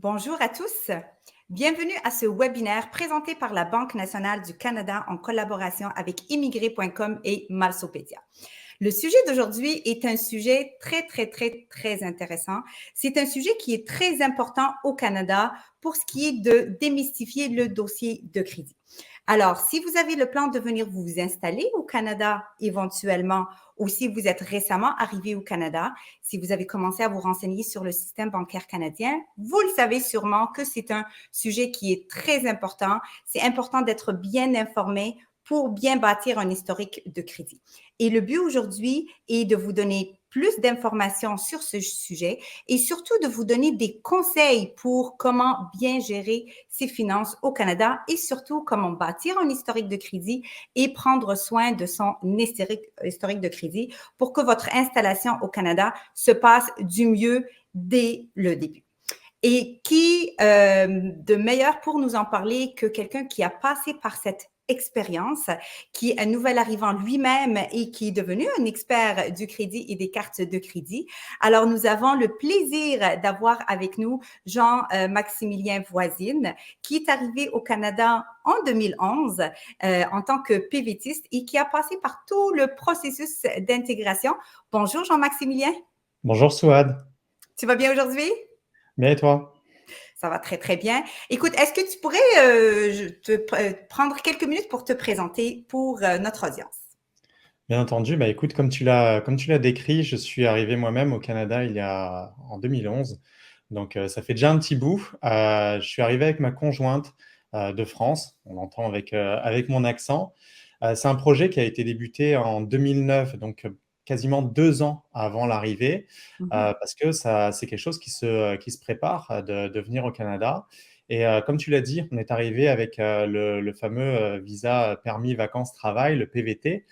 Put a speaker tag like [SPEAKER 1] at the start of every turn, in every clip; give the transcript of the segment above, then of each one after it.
[SPEAKER 1] Bonjour à tous. Bienvenue à ce webinaire présenté par la Banque nationale du Canada en collaboration avec immigré.com et Malsopédia. Le sujet d'aujourd'hui est un sujet très intéressant. C'est un sujet qui est très important au Canada pour ce qui est de démystifier le dossier de crédit. Alors, si vous avez le plan de venir vous installer au Canada éventuellement, ou si vous êtes récemment arrivé au Canada, si vous avez commencé à vous renseigner sur le système bancaire canadien, vous le savez sûrement que c'est un sujet qui est très important. C'est important d'être bien informé pour bien bâtir un historique de crédit. Et le but aujourd'hui est de vous donner plus d'informations sur ce sujet et surtout de vous donner des conseils pour comment bien gérer ses finances au Canada et surtout comment bâtir un historique de crédit et prendre soin de son historique de crédit pour que votre installation au Canada se passe du mieux dès le début. Et qui de meilleur pour nous en parler que quelqu'un qui a passé par cette expérience, qui est un nouvel arrivant lui-même et qui est devenu un expert du crédit et des cartes de crédit. Alors, nous avons le plaisir d'avoir avec nous Jean-Maximilien Voisine, qui est arrivé au Canada en 2011 en tant que PVTiste et qui a passé par tout le processus d'intégration. Bonjour Jean-Maximilien.
[SPEAKER 2] Bonjour Souad.
[SPEAKER 1] Tu vas bien aujourd'hui?
[SPEAKER 2] Bien et toi?
[SPEAKER 1] Ça va très bien. Écoute, est-ce que tu pourrais prendre quelques minutes pour te présenter pour notre audience?
[SPEAKER 2] Bien entendu. Écoute, comme tu l'as décrit, je suis arrivé moi-même au Canada en 2011. Donc, ça fait déjà un petit bout. Je suis arrivé avec ma conjointe de France. On l'entend avec mon accent. C'est un projet qui a été débuté en 2009, donc quasiment 2 ans avant l'arrivée, parce que c'est quelque chose qui se prépare de venir au Canada. Et comme tu l'as dit, on est arrivé avec le fameux visa permis vacances-travail, le PVT,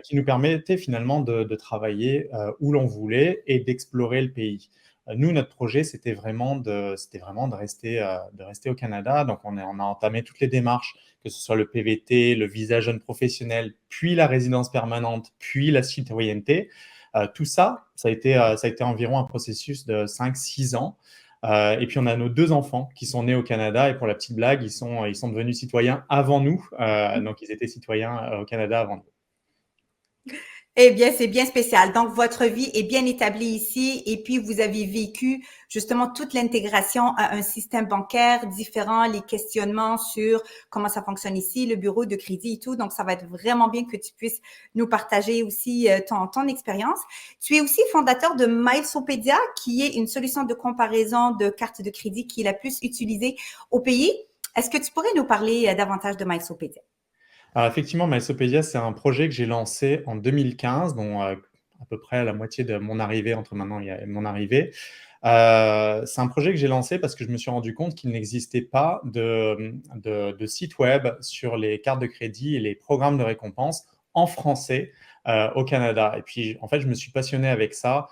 [SPEAKER 2] qui nous permettait finalement de travailler où l'on voulait et d'explorer le pays. Nous, notre projet, c'était vraiment de rester au Canada. Donc, on a entamé toutes les démarches, que ce soit le PVT, le visa jeune professionnel, puis la résidence permanente, puis la citoyenneté. Tout ça, ça a été environ un processus de 5-6 ans. Et puis, on a nos 2 enfants qui sont nés au Canada. Et pour la petite blague, ils sont devenus citoyens avant nous. Donc, ils étaient citoyens au Canada avant nous.
[SPEAKER 1] Eh bien, c'est bien spécial. Donc, votre vie est bien établie ici et puis vous avez vécu justement toute l'intégration à un système bancaire différent, les questionnements sur comment ça fonctionne ici, le bureau de crédit et tout. Donc, ça va être vraiment bien que tu puisses nous partager aussi ton expérience. Tu es aussi fondateur de Milesopédia, qui est une solution de comparaison de cartes de crédit qui est la plus utilisée au pays. Est-ce que tu pourrais nous parler davantage de Milesopédia?
[SPEAKER 2] Alors effectivement, MySopedia, c'est un projet que j'ai lancé en 2015, dont à peu près la moitié de mon arrivée, entre maintenant et mon arrivée. C'est un projet que j'ai lancé parce que je me suis rendu compte qu'il n'existait pas de site web sur les cartes de crédit et les programmes de récompense en français au Canada. Et puis, en fait, je me suis passionné avec ça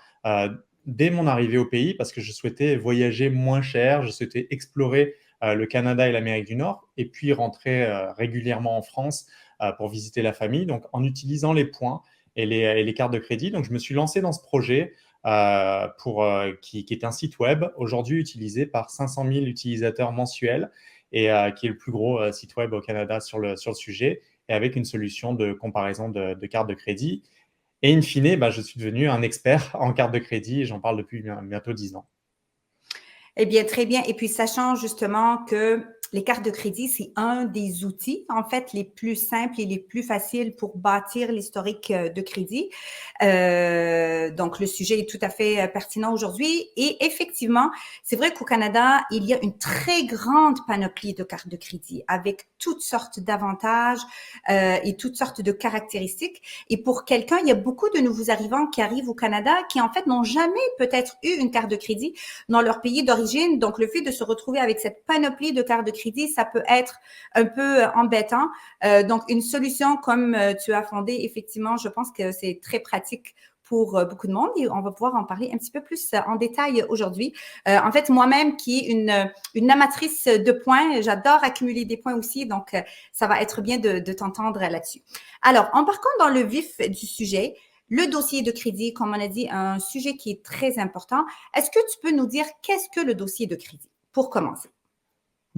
[SPEAKER 2] dès mon arrivée au pays parce que je souhaitais voyager moins cher, je souhaitais explorer le Canada et l'Amérique du Nord, et puis rentrer régulièrement en France pour visiter la famille, donc en utilisant les points et les cartes de crédit. Donc, je me suis lancé dans ce projet qui est un site web aujourd'hui utilisé par 500 000 utilisateurs mensuels et qui est le plus gros site web au Canada sur le sujet, et avec une solution de comparaison de cartes de crédit. Et in fine, je suis devenu un expert en cartes de crédit et j'en parle depuis bientôt 10 ans.
[SPEAKER 1] Eh bien, très bien. Et puis, sachant justement que les cartes de crédit, c'est un des outils, en fait, les plus simples et les plus faciles pour bâtir l'historique de crédit. Donc, le sujet est tout à fait pertinent aujourd'hui. Et effectivement, c'est vrai qu'au Canada, il y a une très grande panoplie de cartes de crédit avec toutes sortes d'avantages et toutes sortes de caractéristiques. Et pour quelqu'un, il y a beaucoup de nouveaux arrivants qui arrivent au Canada qui, en fait, n'ont jamais peut-être eu une carte de crédit dans leur pays d'origine. Donc, le fait de se retrouver avec cette panoplie de cartes de crédit, ça peut être un peu embêtant. Donc, une solution comme tu as fondé, effectivement, je pense que c'est très pratique pour beaucoup de monde et on va pouvoir en parler un petit peu plus en détail aujourd'hui. En fait, moi-même qui est une amatrice de points, j'adore accumuler des points aussi, donc ça va être bien de t'entendre là-dessus. Alors, embarquons dans le vif du sujet. Le dossier de crédit, comme on a dit, un sujet qui est très important. Est-ce que tu peux nous dire qu'est-ce que le dossier de crédit? pour commencer?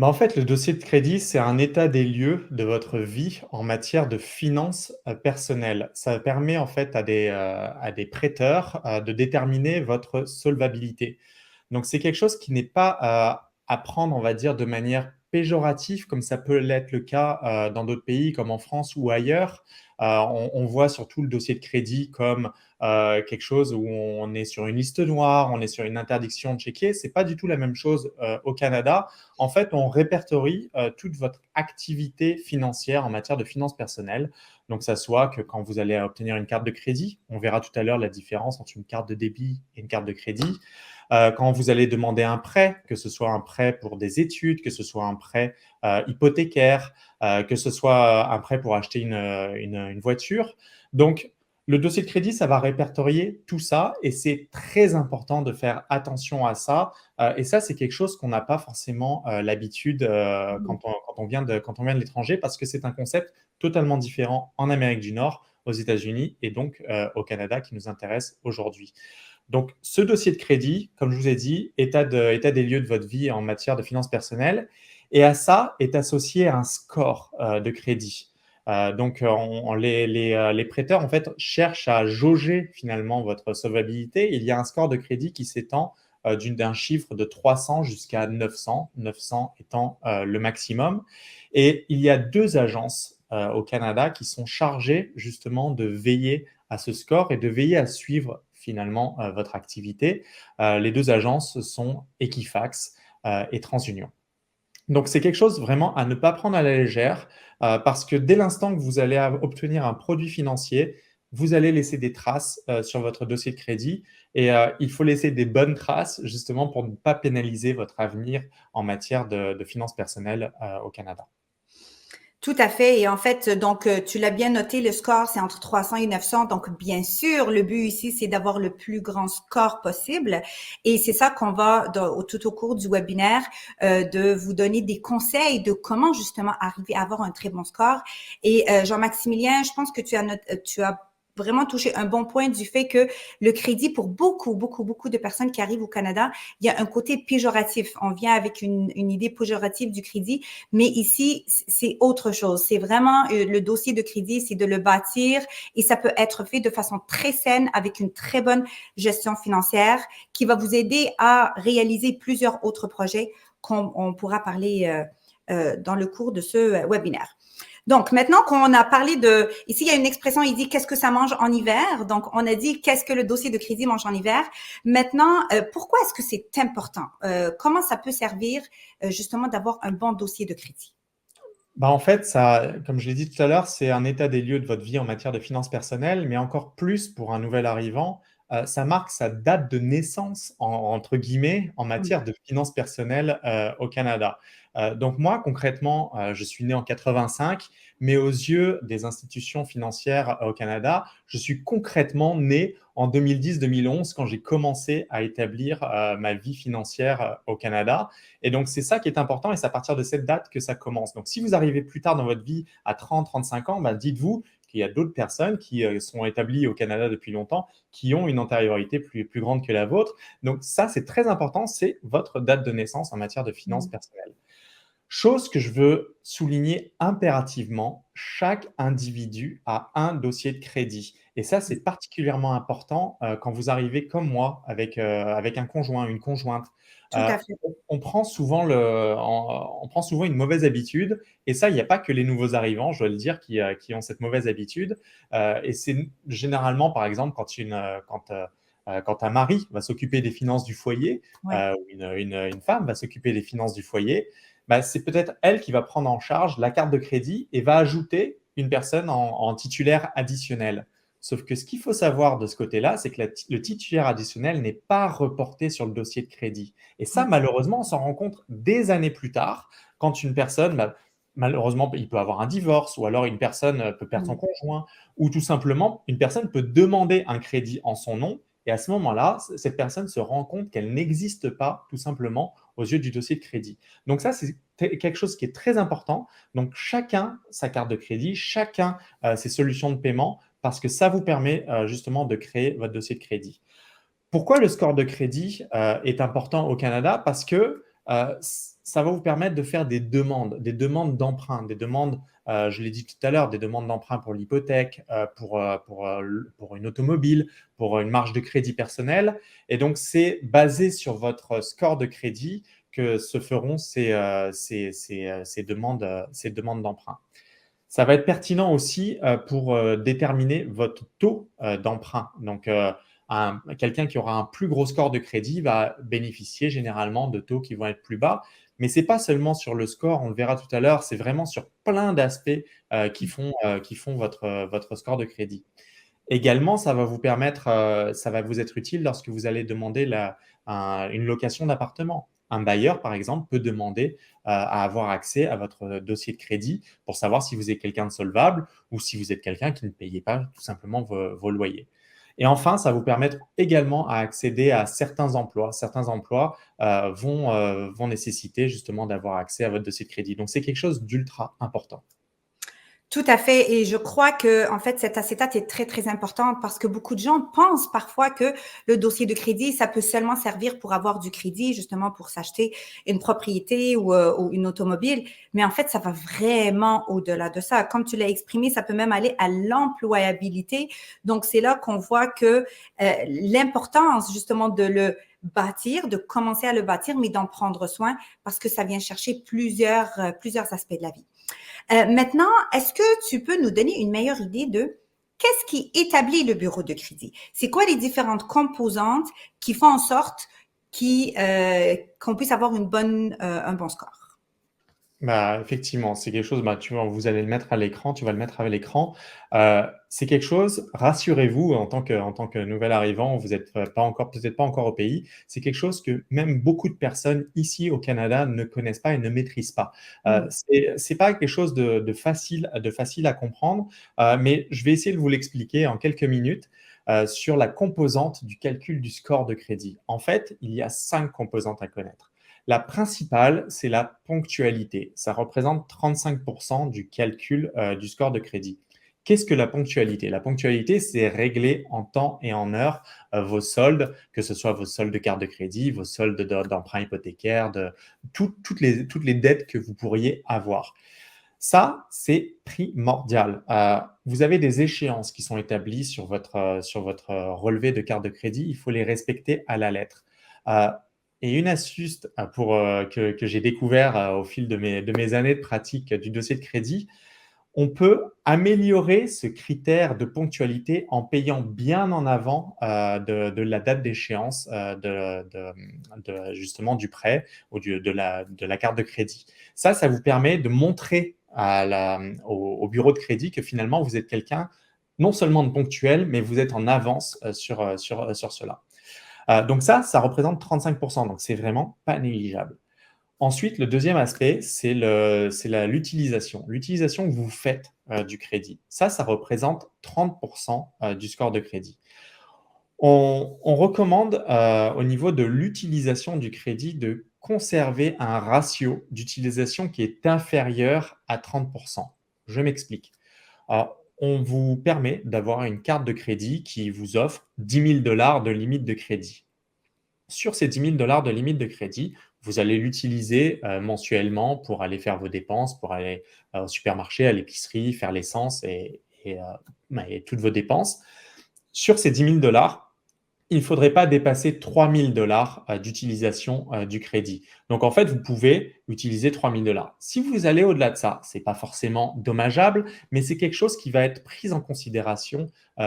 [SPEAKER 2] En fait, le dossier de crédit, c'est un état des lieux de votre vie en matière de finances personnelles. Ça permet en fait à des prêteurs de déterminer votre solvabilité. Donc, c'est quelque chose qui n'est pas à prendre, on va dire, de manière péjorative, comme ça peut l'être le cas dans d'autres pays comme en France ou ailleurs. On voit surtout le dossier de crédit comme quelque chose où on est sur une liste noire, on est sur une interdiction de checker. C'est pas du tout la même chose au Canada. En fait, on répertorie toute votre activité financière en matière de finances personnelles. Donc, ça soit que quand vous allez obtenir une carte de crédit, on verra tout à l'heure la différence entre une carte de débit et une carte de crédit. Quand vous allez demander un prêt, que ce soit un prêt pour des études, que ce soit un prêt hypothécaire, que ce soit un prêt pour acheter une voiture. Donc, le dossier de crédit, ça va répertorier tout ça et c'est très important de faire attention à ça. Et ça, c'est quelque chose qu'on n'a pas forcément l'habitude quand on vient de l'étranger parce que c'est un concept totalement différent en Amérique du Nord, aux États-Unis et donc au Canada qui nous intéresse aujourd'hui. Donc, ce dossier de crédit, comme je vous ai dit, état des lieux de votre vie en matière de finances personnelles. Et à ça est associé un score de crédit. Les prêteurs, en fait, cherchent à jauger finalement votre solvabilité. Il y a un score de crédit qui s'étend d'un chiffre de 300 jusqu'à 900, 900 étant le maximum. Et il y a deux agences au Canada qui sont chargées justement de veiller à ce score et de veiller à suivre finalement votre activité. Les deux agences sont Equifax et TransUnion. Donc, c'est quelque chose vraiment à ne pas prendre à la légère parce que dès l'instant que vous allez obtenir un produit financier, vous allez laisser des traces sur votre dossier de crédit et il faut laisser des bonnes traces justement pour ne pas pénaliser votre avenir en matière de finances personnelles au Canada.
[SPEAKER 1] Tout à fait. Et en fait, donc, tu l'as bien noté, le score, c'est entre 300 et 900. Donc, bien sûr, le but ici, c'est d'avoir le plus grand score possible. Et c'est ça qu'on va, tout au cours du webinaire, de vous donner des conseils de comment justement arriver à avoir un très bon score. Et Jean-Maximilien, je pense que tu as vraiment touché un bon point du fait que le crédit, pour beaucoup de personnes qui arrivent au Canada, il y a un côté péjoratif. On vient avec une idée péjorative du crédit, mais ici, c'est autre chose. C'est vraiment le dossier de crédit, c'est de le bâtir et ça peut être fait de façon très saine avec une très bonne gestion financière qui va vous aider à réaliser plusieurs autres projets qu'on pourra parler dans le cours de ce webinaire. Donc, maintenant qu'on a parlé de... Ici, il y a une expression, il dit « qu'est-ce que ça mange en hiver ?» Donc, on a dit « qu'est-ce que le dossier de crédit mange en hiver ?» Maintenant, pourquoi est-ce que c'est important? Comment ça peut servir justement d'avoir un bon dossier de crédit?
[SPEAKER 2] En fait, ça, comme je l'ai dit tout à l'heure, c'est un état des lieux de votre vie en matière de finances personnelles, mais encore plus pour un nouvel arrivant, ça marque sa date de naissance, entre guillemets, en matière de finances personnelles au Canada. Donc moi, concrètement, je suis né en 85, mais aux yeux des institutions financières au Canada, je suis concrètement né en 2010-2011 quand j'ai commencé à établir ma vie financière au Canada. Et donc, c'est ça qui est important et c'est à partir de cette date que ça commence. Donc, si vous arrivez plus tard dans votre vie à 30-35 ans, dites-vous qu'il y a d'autres personnes qui sont établies au Canada depuis longtemps, qui ont une antériorité plus grande que la vôtre. Donc, ça, c'est très important, c'est votre date de naissance en matière de finances personnelles. Chose que je veux souligner impérativement, chaque individu a un dossier de crédit. Et ça, c'est particulièrement important quand vous arrivez comme moi avec un conjoint, une conjointe.
[SPEAKER 1] Tout à fait.
[SPEAKER 2] On prend souvent on prend souvent une mauvaise habitude. Et ça, il n'y a pas que les nouveaux arrivants, je dois le dire, qui ont cette mauvaise habitude. Et c'est généralement, par exemple, quand un mari va s'occuper des finances du foyer,
[SPEAKER 1] Ouais.
[SPEAKER 2] ou une femme va s'occuper des finances du foyer, c'est peut-être elle qui va prendre en charge la carte de crédit et va ajouter une personne en titulaire additionnel. Sauf que ce qu'il faut savoir de ce côté-là, c'est que le titulaire additionnel n'est pas reporté sur le dossier de crédit. Et ça, malheureusement, on s'en rend compte des années plus tard, quand une personne, malheureusement, il peut avoir un divorce, ou alors une personne peut perdre son conjoint, ou tout simplement, une personne peut demander un crédit en son nom. Et à ce moment-là, cette personne se rend compte qu'elle n'existe pas, tout simplement, aux yeux du dossier de crédit. Donc ça, c'est quelque chose qui est très important. Donc chacun sa carte de crédit, chacun ses solutions de paiement, parce que ça vous permet justement de créer votre dossier de crédit. Pourquoi le score de crédit est important au Canada? Parce que ça va vous permettre de faire des demandes d'emprunt, des demandes, je l'ai dit tout à l'heure, des demandes d'emprunt pour l'hypothèque, pour une automobile, pour une marge de crédit personnelle. Et donc, c'est basé sur votre score de crédit que se feront ces demandes d'emprunt. Ça va être pertinent aussi pour déterminer votre taux d'emprunt. Donc, quelqu'un qui aura un plus gros score de crédit va bénéficier généralement de taux qui vont être plus bas. Mais ce n'est pas seulement sur le score, on le verra tout à l'heure, c'est vraiment sur plein d'aspects qui font votre score de crédit. Également, ça va vous permettre, ça va vous être utile lorsque vous allez demander une location d'appartement. Un bailleur, par exemple, peut demander à avoir accès à votre dossier de crédit pour savoir si vous êtes quelqu'un de solvable ou si vous êtes quelqu'un qui ne payait pas tout simplement vos loyers. Et enfin, ça va vous permettre également à accéder à certains emplois. Certains emplois vont nécessiter justement d'avoir accès à votre dossier de crédit. Donc, c'est quelque chose d'ultra important.
[SPEAKER 1] Tout à fait. Et je crois que, en fait, cette acétate est très, très importante parce que beaucoup de gens pensent parfois que le dossier de crédit, ça peut seulement servir pour avoir du crédit, justement pour s'acheter une propriété ou une automobile. Mais en fait, ça va vraiment au-delà de ça. Comme tu l'as exprimé, ça peut même aller à l'employabilité. Donc, c'est là qu'on voit que l'importance, justement, de le bâtir, de commencer à le bâtir, mais d'en prendre soin parce que ça vient chercher plusieurs aspects de la vie. Maintenant, est-ce que tu peux nous donner une meilleure idée de qu'est-ce qui établit le bureau de crédit? C'est quoi les différentes composantes qui font en sorte qu'on puisse avoir un bon score?
[SPEAKER 2] Bah, effectivement, c'est quelque chose, bah, tu vois, vous allez le mettre à l'écran, tu vas le mettre à l'écran. C'est quelque chose, rassurez-vous, en tant que nouvel arrivant, vous n'êtes pas encore, peut-être pas encore au pays, c'est quelque chose que même beaucoup de personnes ici au Canada ne connaissent pas et ne maîtrisent pas. C'est pas quelque chose de facile à comprendre, mais je vais essayer de vous l'expliquer en quelques minutes. Sur la composante du calcul du score de crédit. En fait, il y a 5 composantes à connaître. La principale, c'est la ponctualité. Ça représente 35% du calcul du score de crédit. Qu'est-ce que la ponctualité? La ponctualité, c'est régler en temps et en heure vos soldes, que ce soit vos soldes de carte de crédit, vos soldes d'emprunt hypothécaire, toutes les dettes que vous pourriez avoir. Ça, c'est primordial. Vous avez des échéances qui sont établies sur votre relevé de carte de crédit. Il faut les respecter à la lettre. Euh, et une astuce que j'ai découvert au fil de mes années de pratique du dossier de crédit, on peut améliorer ce critère de ponctualité en payant bien en avant de la date d'échéance justement du prêt ou de la carte de crédit. Ça vous permet de montrer au bureau de crédit que finalement, vous êtes quelqu'un non seulement de ponctuel, mais vous êtes en avance sur cela. Donc ça représente 35%, donc c'est vraiment pas négligeable. Ensuite, le deuxième aspect, c'est l'utilisation. L'utilisation que vous faites du crédit. Ça représente 30% du score de crédit. On recommande au niveau de l'utilisation du crédit de conserver un ratio d'utilisation qui est inférieur à 30%. Je m'explique. Alors, on vous permet d'avoir une carte de crédit qui vous offre 10 000 $ de limite de crédit. Sur ces 10 000 $ de limite de crédit, vous allez l'utiliser mensuellement pour aller faire vos dépenses, pour aller au supermarché, à l'épicerie, faire l'essence et toutes vos dépenses. Sur ces 10 000 $, il ne faudrait pas dépasser 3 000 $ d'utilisation du crédit. Donc, en fait, vous pouvez utiliser 3 000 $. Si vous allez au-delà de ça, ce n'est pas forcément dommageable, mais c'est quelque chose qui va être pris en considération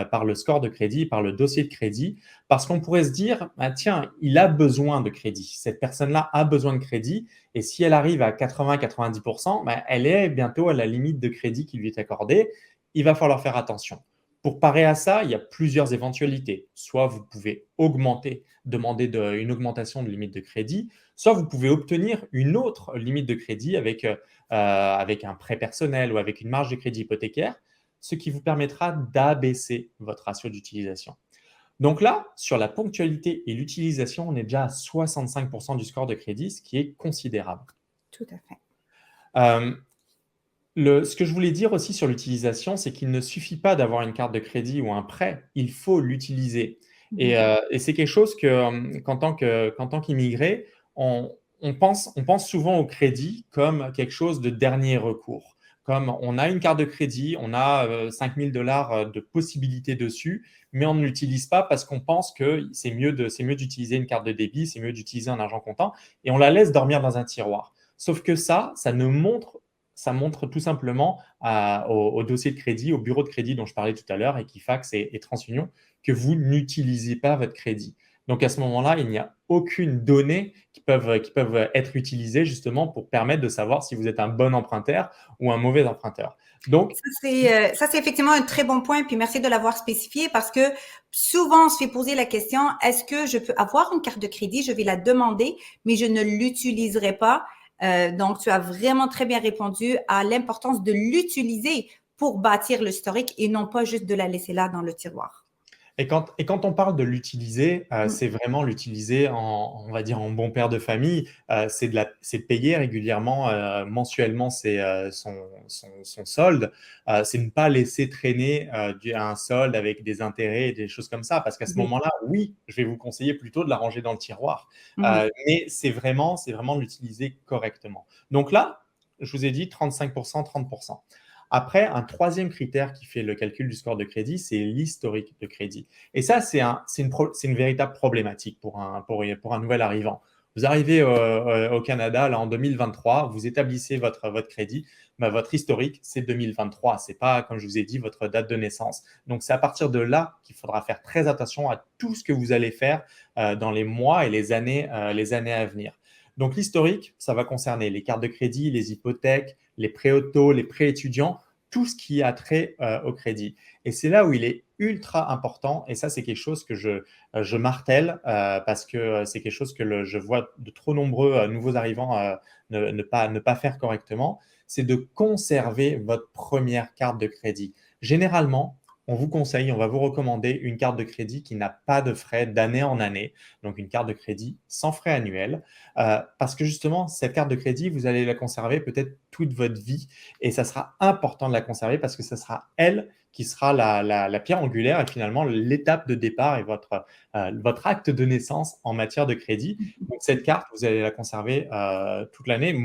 [SPEAKER 2] par le score de crédit, par le dossier de crédit, parce qu'on pourrait se dire, ah, tiens, il a besoin de crédit. Cette personne-là a besoin de crédit, et si elle arrive à 80-90%, elle est bientôt à la limite de crédit qui lui est accordée. Il va falloir faire attention. Pour parer à ça, il y a plusieurs éventualités. Soit vous pouvez demander une augmentation de limite de crédit, soit vous pouvez obtenir une autre limite de crédit avec un prêt personnel ou avec une marge de crédit hypothécaire, ce qui vous permettra d'abaisser votre ratio d'utilisation. Donc là, sur la ponctualité et l'utilisation, on est déjà à 65% du score de crédit, ce qui est considérable.
[SPEAKER 1] Tout à fait.
[SPEAKER 2] Ce que je voulais dire aussi sur l'utilisation, c'est qu'il ne suffit pas d'avoir une carte de crédit ou un prêt, il faut l'utiliser. Et c'est quelque chose qu'en tant qu'immigré, on on pense souvent au crédit comme quelque chose de dernier recours. Comme on a une carte de crédit, on a 5 000 $ de possibilités dessus, mais on ne l'utilise pas parce qu'on pense que c'est mieux d'utiliser une carte de débit, c'est mieux d'utiliser un argent comptant, et on la laisse dormir dans un tiroir. Sauf que ça montre tout simplement au dossier de crédit, au bureau de crédit dont je parlais tout à l'heure, Equifax et TransUnion, que vous n'utilisez pas votre crédit. Donc à ce moment-là, il n'y a aucune donnée qui peuvent être utilisées justement pour permettre de savoir si vous êtes un bon emprunteur ou un mauvais emprunteur. Donc,
[SPEAKER 1] Ça, c'est effectivement un très bon point, puis merci de l'avoir spécifié parce que souvent, on se fait poser la question, est-ce que je peux avoir une carte de crédit? Je vais la demander, mais je ne l'utiliserai pas. Donc, tu as vraiment très bien répondu à l'importance de l'utiliser pour bâtir l'historique et non pas juste de la laisser là dans le tiroir.
[SPEAKER 2] et quand on parle de l'utiliser,
[SPEAKER 1] Mm.
[SPEAKER 2] c'est vraiment l'utiliser on va dire, en bon père de famille. C'est de payer régulièrement, mensuellement, son solde. C'est ne pas laisser traîner un solde avec des intérêts et des choses comme ça. Parce qu'à ce
[SPEAKER 1] Oui.
[SPEAKER 2] moment-là, oui, je vais vous conseiller plutôt de la ranger dans le tiroir.
[SPEAKER 1] Mm.
[SPEAKER 2] Mais c'est vraiment de l'utiliser correctement. Donc là, je vous ai dit 35%, 30%. Après, un troisième critère qui fait le calcul du score de crédit, c'est l'historique de crédit. Et ça, c'est une véritable problématique pour un nouvel arrivant. Vous arrivez au Canada là, en 2023, vous établissez votre crédit, bah, votre historique, c'est 2023. Ce n'est pas, comme je vous ai dit, votre date de naissance. Donc, c'est à partir de là qu'il faudra faire très attention à tout ce que vous allez faire dans les mois et les années à venir. Donc, l'historique, ça va concerner les cartes de crédit, les hypothèques, les prêts auto, les prêts étudiants, tout ce qui a trait au crédit. Et c'est là où il est ultra important, et ça c'est quelque chose que je martèle parce que c'est quelque chose que je vois de trop nombreux nouveaux arrivants ne pas faire correctement, c'est de conserver votre première carte de crédit. Généralement, on vous conseille, on va vous recommander une carte de crédit qui n'a pas de frais d'année en année, donc une carte de crédit sans frais annuels, parce que justement, cette carte de crédit, vous allez la conserver peut-être toute votre vie, et ça sera important de la conserver parce que ce sera elle qui sera la pierre angulaire et finalement l'étape de départ et votre acte de naissance en matière de crédit. Donc cette carte, vous allez la conserver toute l'année,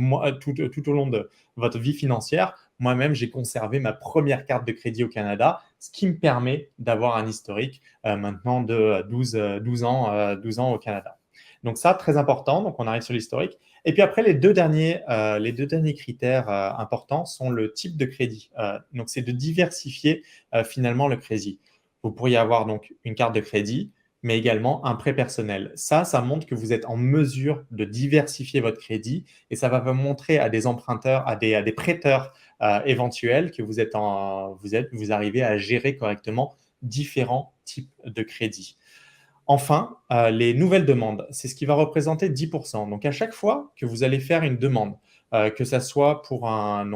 [SPEAKER 2] tout au long de votre vie financière. Moi-même, j'ai conservé ma première carte de crédit au Canada, ce qui me permet d'avoir un historique maintenant de 12 ans au Canada. Donc ça, très important. Donc on arrive sur l'historique. Et puis après, les deux derniers critères importants sont le type de crédit. Donc c'est de diversifier finalement le crédit. Vous pourriez avoir donc une carte de crédit, mais également un prêt personnel. Ça montre que vous êtes en mesure de diversifier votre crédit et ça va vous montrer à des emprunteurs, à des prêteurs éventuels que vous arrivez à gérer correctement différents types de crédits. Enfin, les nouvelles demandes, c'est ce qui va représenter 10%. Donc, à chaque fois que vous allez faire une demande, que ça soit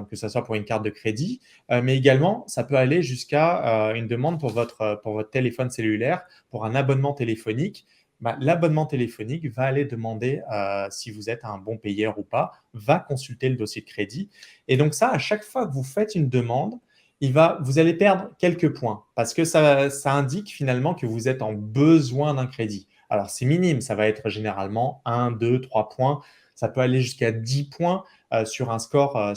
[SPEAKER 2] que ça soit pour une carte de crédit, mais également, ça peut aller jusqu'à une demande pour votre téléphone cellulaire, pour un abonnement téléphonique. Bah, l'abonnement téléphonique va aller demander si vous êtes un bon payeur ou pas, va consulter le dossier de crédit. Et donc ça, à chaque fois que vous faites une demande, vous allez perdre quelques points parce que ça indique finalement que vous êtes en besoin d'un crédit. Alors, c'est minime, ça va être généralement 1, 2, 3 points. Ça peut aller jusqu'à 10 points sur un score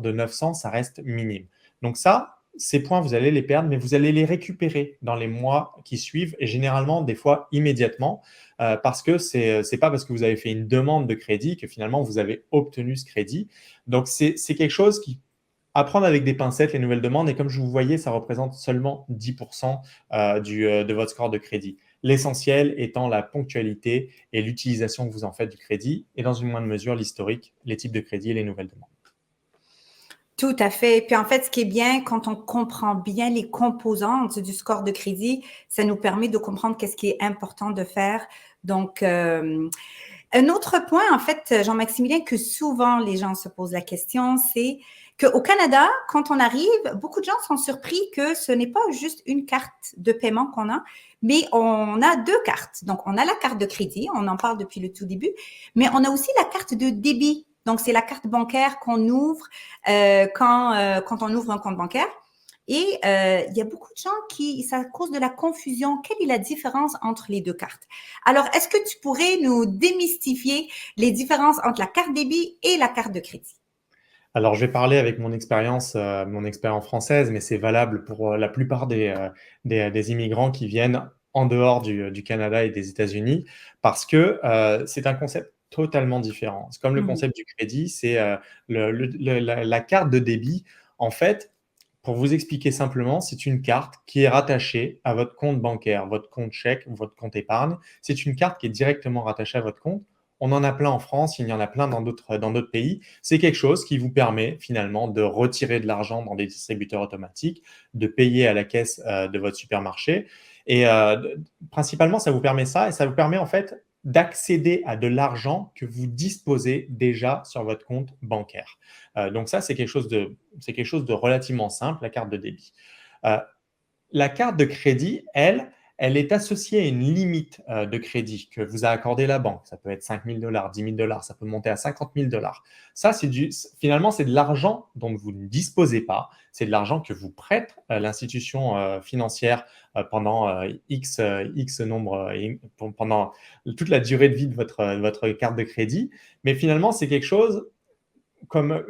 [SPEAKER 2] de 900, ça reste minime. Donc ça, ces points, vous allez les perdre, mais vous allez les récupérer dans les mois qui suivent et généralement, des fois, immédiatement, parce que c'est pas parce que vous avez fait une demande de crédit que finalement, vous avez obtenu ce crédit. Donc, c'est quelque chose qui à prendre avec des pincettes les nouvelles demandes. Et comme je vous voyais, ça représente seulement 10% de votre score de crédit. L'essentiel étant la ponctualité et l'utilisation que vous en faites du crédit. Et dans une moindre mesure, l'historique, les types de crédit et les nouvelles demandes.
[SPEAKER 1] Tout à fait. Puis en fait, ce qui est bien, quand on comprend bien les composantes du score de crédit, ça nous permet de comprendre qu'est-ce qui est important de faire. Donc, un autre point, en fait, Jean-Maximilien, que souvent les gens se posent la question, c'est qu'au Canada, quand on arrive, beaucoup de gens sont surpris que ce n'est pas juste une carte de paiement qu'on a, mais on a deux cartes. Donc, on a la carte de crédit, on en parle depuis le tout début, mais on a aussi la carte de débit. Donc, c'est la carte bancaire qu'on ouvre quand on ouvre un compte bancaire. Et il y a beaucoup de gens ça cause de la confusion. Quelle est la différence entre les deux cartes? Alors, est-ce que tu pourrais nous démystifier les différences entre la carte débit et la carte de crédit?
[SPEAKER 2] Alors, je vais parler avec mon expérience française, mais c'est valable pour la plupart des immigrants qui viennent en dehors du Canada et des États-Unis, parce que c'est un concept totalement différent. C'est comme le
[SPEAKER 1] Mhm.
[SPEAKER 2] concept du crédit, c'est la carte de débit. En fait, pour vous expliquer simplement, c'est une carte qui est rattachée à votre compte bancaire, votre compte chèque ou votre compte épargne. C'est une carte qui est directement rattachée à votre compte. On en a plein en France, il y en a plein dans d'autres pays. C'est quelque chose qui vous permet finalement de retirer de l'argent dans des distributeurs automatiques, de payer à la caisse de votre supermarché. Et principalement, ça vous permet ça et ça vous permet en fait d'accéder à de l'argent que vous disposez déjà sur votre compte bancaire. Donc ça, c'est quelque chose de relativement simple, la carte de débit. Euh, la carte de crédit, elle est associée à une limite de crédit que vous a accordé la banque. Ça peut être 5 000 $, 10 000 $, ça peut monter à 50 000 $. Ça, finalement, c'est de l'argent dont vous ne disposez pas. C'est de l'argent que vous prête l'institution financière pendant X nombre, pendant toute la durée de vie de votre carte de crédit. Mais finalement, c'est quelque chose comme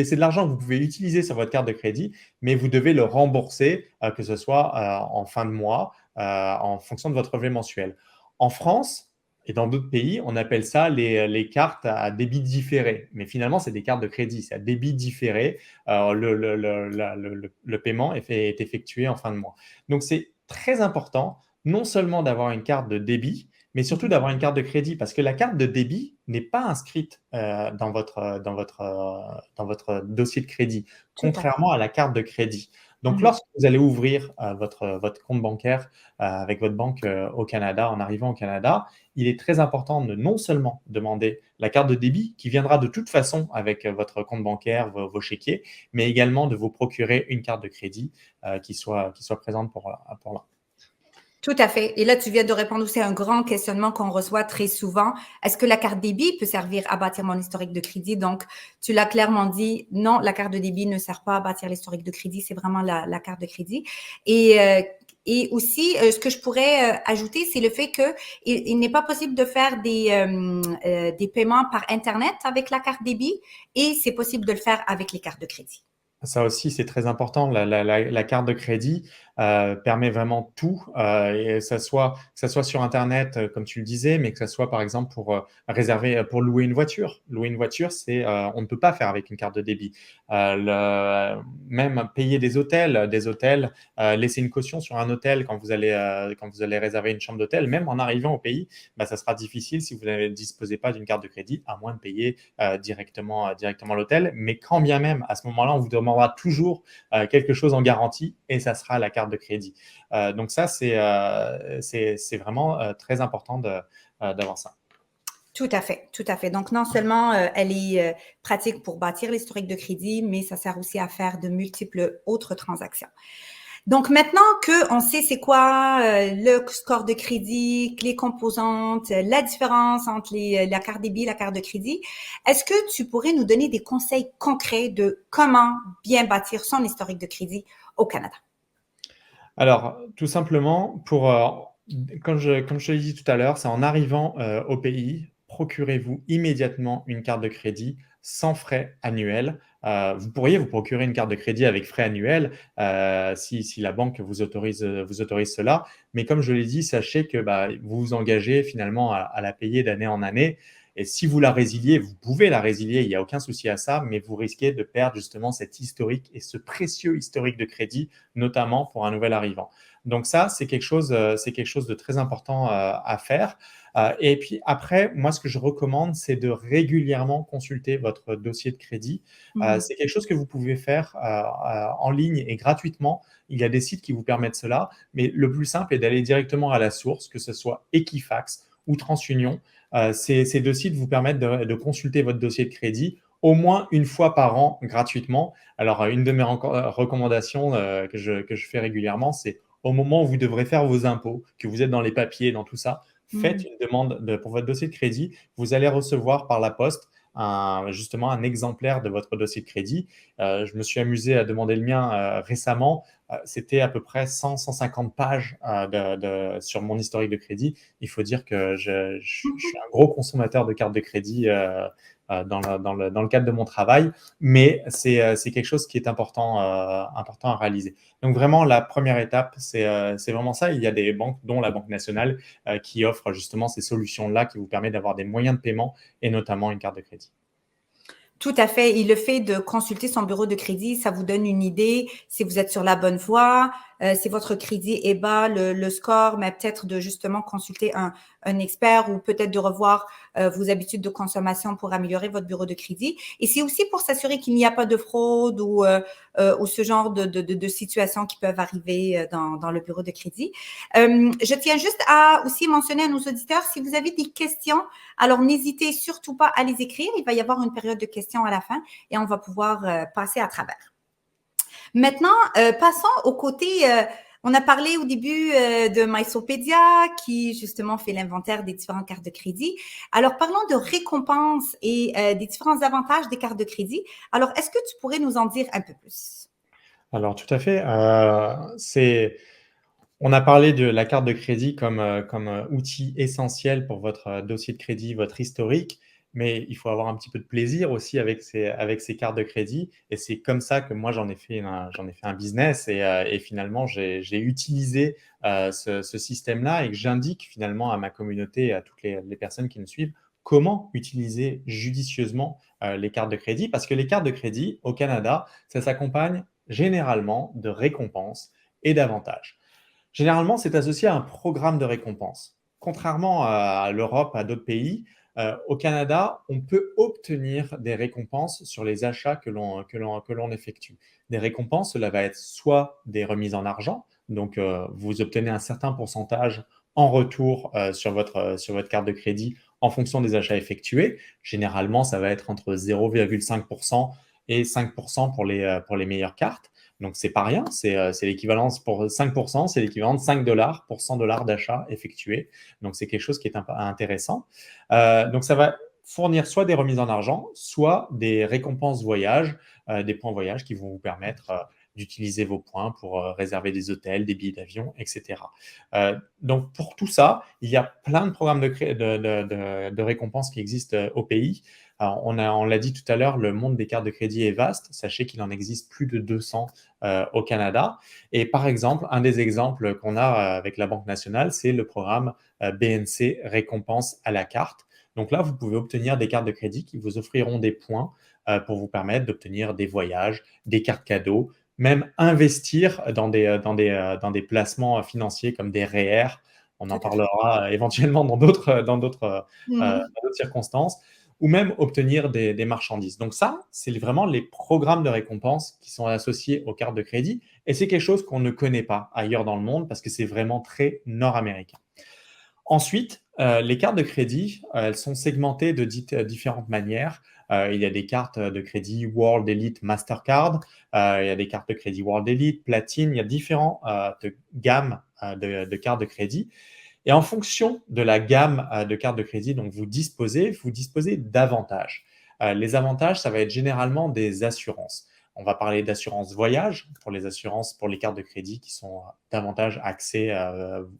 [SPEAKER 2] c'est de l'argent que vous pouvez utiliser sur votre carte de crédit, mais vous devez le rembourser, que ce soit en fin de mois, en fonction de votre revenu mensuel. En France et dans d'autres pays, on appelle ça les cartes à débit différé. Mais finalement, c'est des cartes de crédit, c'est à débit différé. Le paiement est effectué en fin de mois. Donc, c'est très important, non seulement d'avoir une carte de débit, mais surtout d'avoir une carte de crédit, parce que la carte de débit n'est pas inscrite dans votre dossier de crédit,
[SPEAKER 1] Tout à fait.
[SPEAKER 2] contrairement à la carte de crédit. Donc,
[SPEAKER 1] Mhm.
[SPEAKER 2] lorsque vous allez ouvrir votre compte bancaire avec votre banque au Canada, en arrivant au Canada, il est très important de non seulement demander la carte de débit, qui viendra de toute façon avec votre compte bancaire, vos chéquiers, mais également de vous procurer une carte de crédit qui soit présente pour là.
[SPEAKER 1] Tout à fait. Et là, tu viens de répondre aussi à un grand questionnement qu'on reçoit très souvent. Est-ce que la carte débit peut servir à bâtir mon historique de crédit? Donc, tu l'as clairement dit, non, la carte de débit ne sert pas à bâtir l'historique de crédit, c'est vraiment la carte de crédit. Et aussi, ce que je pourrais ajouter, c'est le fait que il n'est pas possible de faire des paiements par Internet avec la carte débit et c'est possible de le faire avec les cartes de crédit.
[SPEAKER 2] Ça aussi, c'est très important. La carte de crédit permet vraiment tout, et que ça soit sur Internet, comme tu le disais, mais que ça soit par exemple pour réserver, pour louer une voiture. Louer une voiture, on ne peut pas faire avec une carte de débit. Même payer des hôtels, laisser une caution sur un hôtel quand vous allez réserver une chambre d'hôtel, même en arrivant au pays, bah, ça sera difficile si vous ne disposez pas d'une carte de crédit, à moins de payer directement l'hôtel. Mais quand bien même, à ce moment-là, on vous demandera toujours quelque chose en garantie et ça sera la carte de crédit. Donc ça, c'est vraiment très important d'avoir ça.
[SPEAKER 1] Tout à fait, tout à fait. Donc, non seulement elle est pratique pour bâtir l'historique de crédit, mais ça sert aussi à faire de multiples autres transactions. Donc, maintenant qu'on sait c'est quoi le score de crédit, les composantes, la différence entre la carte débit et la carte de crédit, est-ce que tu pourrais nous donner des conseils concrets de comment bien bâtir son historique de crédit au Canada?
[SPEAKER 2] Alors, tout simplement, comme je l'ai dit tout à l'heure, c'est en arrivant au pays, procurez-vous immédiatement une carte de crédit sans frais annuels. Vous pourriez vous procurer une carte de crédit avec frais annuels si la banque vous autorise cela. Mais comme je l'ai dit, sachez que bah, vous vous engagez finalement à la payer d'année en année. Et si vous la résiliez, vous pouvez la résilier, il n'y a aucun souci à ça, mais vous risquez de perdre justement cet historique et ce précieux historique de crédit, notamment pour un nouvel arrivant. Donc ça, c'est quelque chose de très important à faire. Et puis après, moi, ce que je recommande, c'est de régulièrement consulter votre dossier de crédit.
[SPEAKER 1] Mhm.
[SPEAKER 2] C'est quelque chose que vous pouvez faire en ligne et gratuitement. Il y a des sites qui vous permettent cela, mais le plus simple est d'aller directement à la source, que ce soit Equifax ou TransUnion. Ces deux sites vous permettent de consulter votre dossier de crédit au moins une fois par an gratuitement. Alors, une de mes recommandations que je fais régulièrement, c'est au moment où vous devrez faire vos impôts, que vous êtes dans les papiers, dans tout ça, faites
[SPEAKER 1] Mhm.
[SPEAKER 2] une demande pour votre dossier de crédit. Vous allez recevoir par la poste justement un exemplaire de votre dossier de crédit. Je me suis amusé à demander le mien récemment. C'était à peu près 100-150 pages sur mon historique de crédit. Il faut dire que je suis un gros consommateur de cartes de crédit dans le cadre de mon travail, mais c'est quelque chose qui est important à réaliser. Donc vraiment, la première étape, c'est vraiment ça. Il y a des banques, dont la Banque nationale, qui offrent justement ces solutions-là qui vous permettent d'avoir des moyens de paiement et notamment une carte de crédit.
[SPEAKER 1] Tout à fait. Et le fait de consulter son bureau de crédit, ça vous donne une idée si vous êtes sur la bonne voie, si votre crédit est bas, le score, mais peut-être de justement consulter un expert ou peut-être de revoir vos habitudes de consommation pour améliorer votre bureau de crédit. Et c'est aussi pour s'assurer qu'il n'y a pas de fraude ou ce genre de situations qui peuvent arriver dans le bureau de crédit. Je tiens juste à aussi mentionner à nos auditeurs, si vous avez des questions, alors n'hésitez surtout pas à les écrire. Il va y avoir une période de questions à la fin et on va pouvoir passer à travers. Maintenant, passons au côté, on a parlé au début de Mysopedia qui justement fait l'inventaire des différentes cartes de crédit. Alors, parlons de récompenses et des différents avantages des cartes de crédit. Alors, est-ce que tu pourrais nous en dire un peu plus?
[SPEAKER 2] Alors, tout à fait. On a parlé de la carte de crédit comme outil essentiel pour votre dossier de crédit, votre historique, mais il faut avoir un petit peu de plaisir aussi avec ces cartes de crédit. Et c'est comme ça que moi, j'en ai fait un business et finalement, j'ai utilisé ce système-là et que j'indique finalement à ma communauté et à toutes les personnes qui me suivent comment utiliser judicieusement les cartes de crédit. Parce que les cartes de crédit au Canada, ça s'accompagne généralement de récompenses et d'avantages. Généralement, c'est associé à un programme de récompense. Contrairement à l'Europe, à d'autres pays, au Canada, on peut obtenir des récompenses sur les achats que l'on effectue. Des récompenses, cela va être soit des remises en argent, donc vous obtenez un certain pourcentage en retour sur votre carte de crédit en fonction des achats effectués. Généralement, ça va être entre 0,5% et 5% pour les meilleures cartes. Donc, c'est pas rien, c'est l'équivalent pour 5%, c'est l'équivalent de 5 dollars pour 100 dollars d'achat effectués. Donc, c'est quelque chose qui est intéressant. Donc, ça va fournir soit des remises en argent, soit des récompenses voyage, des points voyage qui vont vous permettre d'utiliser vos points pour réserver des hôtels, des billets d'avion, etc. Donc, pour tout ça, il y a plein de programmes de récompenses qui existent au pays. Alors, on l'a dit tout à l'heure, le monde des cartes de crédit est vaste. Sachez qu'il en existe plus de 200 au Canada. Et par exemple, un des exemples qu'on a avec la Banque nationale, c'est le programme BNC Récompense à la carte. Donc là, vous pouvez obtenir des cartes de crédit qui vous offriront des points pour vous permettre d'obtenir des voyages, des cartes cadeaux, même investir dans des placements financiers comme des REER. On en
[SPEAKER 1] Tout à fait.
[SPEAKER 2] parlera éventuellement dans d'autres circonstances, ou même obtenir des marchandises. Donc ça, c'est vraiment les programmes de récompense qui sont associés aux cartes de crédit. Et c'est quelque chose qu'on ne connaît pas ailleurs dans le monde parce que c'est vraiment très nord-américain. Ensuite, les cartes de crédit, elles sont segmentées de différentes manières. Il y a des cartes de crédit World Elite Mastercard, il y a des cartes de crédit World Elite, Platine, il y a différentes gammes de cartes de crédit. Et en fonction de la gamme de cartes de crédit dont vous disposez d'avantages. Les avantages, ça va être généralement des assurances. On va parler d'assurance voyage pour les cartes de crédit qui sont davantage axées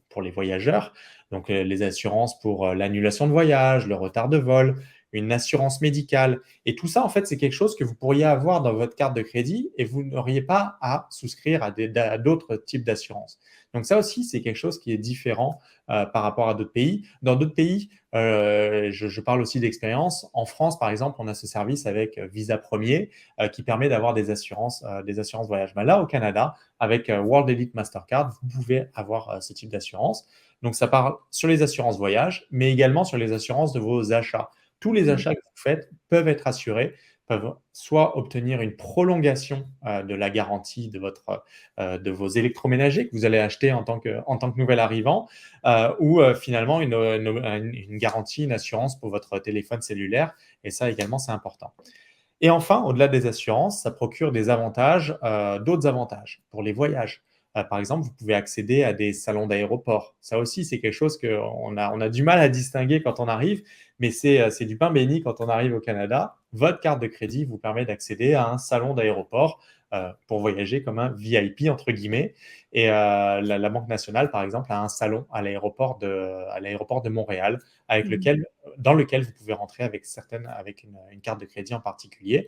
[SPEAKER 2] pour les voyageurs. Donc, les assurances pour l'annulation de voyage, le retard de vol, une assurance médicale. Et tout ça, en fait, c'est quelque chose que vous pourriez avoir dans votre carte de crédit et vous n'auriez pas à souscrire à d'autres types d'assurances. Donc, ça aussi, c'est quelque chose qui est différent par rapport à d'autres pays. Dans d'autres pays, je parle aussi d'expérience. En France, par exemple, on a ce service avec Visa Premier qui permet d'avoir des assurances voyage. Mais là, au Canada, avec World Elite Mastercard, vous pouvez avoir ce type d'assurance. Donc, ça parle sur les assurances voyage, mais également sur les assurances de vos achats. Tous les achats que vous faites peuvent être assurés, peuvent soit obtenir une prolongation de la garantie de vos électroménagers que vous allez acheter en tant que nouvel arrivant, ou finalement une garantie, une assurance pour votre téléphone cellulaire. Et ça également, c'est important. Et enfin, au-delà des assurances, ça procure des avantages, d'autres avantages pour les voyages. par exemple, vous pouvez accéder à des salons d'aéroport. Ça aussi, c'est quelque chose qu'on a du mal à distinguer quand on arrive, mais c'est du pain béni quand on arrive au Canada. Votre carte de crédit vous permet d'accéder à un salon d'aéroport pour voyager comme un VIP, entre guillemets. Et la Banque nationale, par exemple, a un salon à l'aéroport de Montréal dans lequel vous pouvez rentrer avec une carte de crédit en particulier.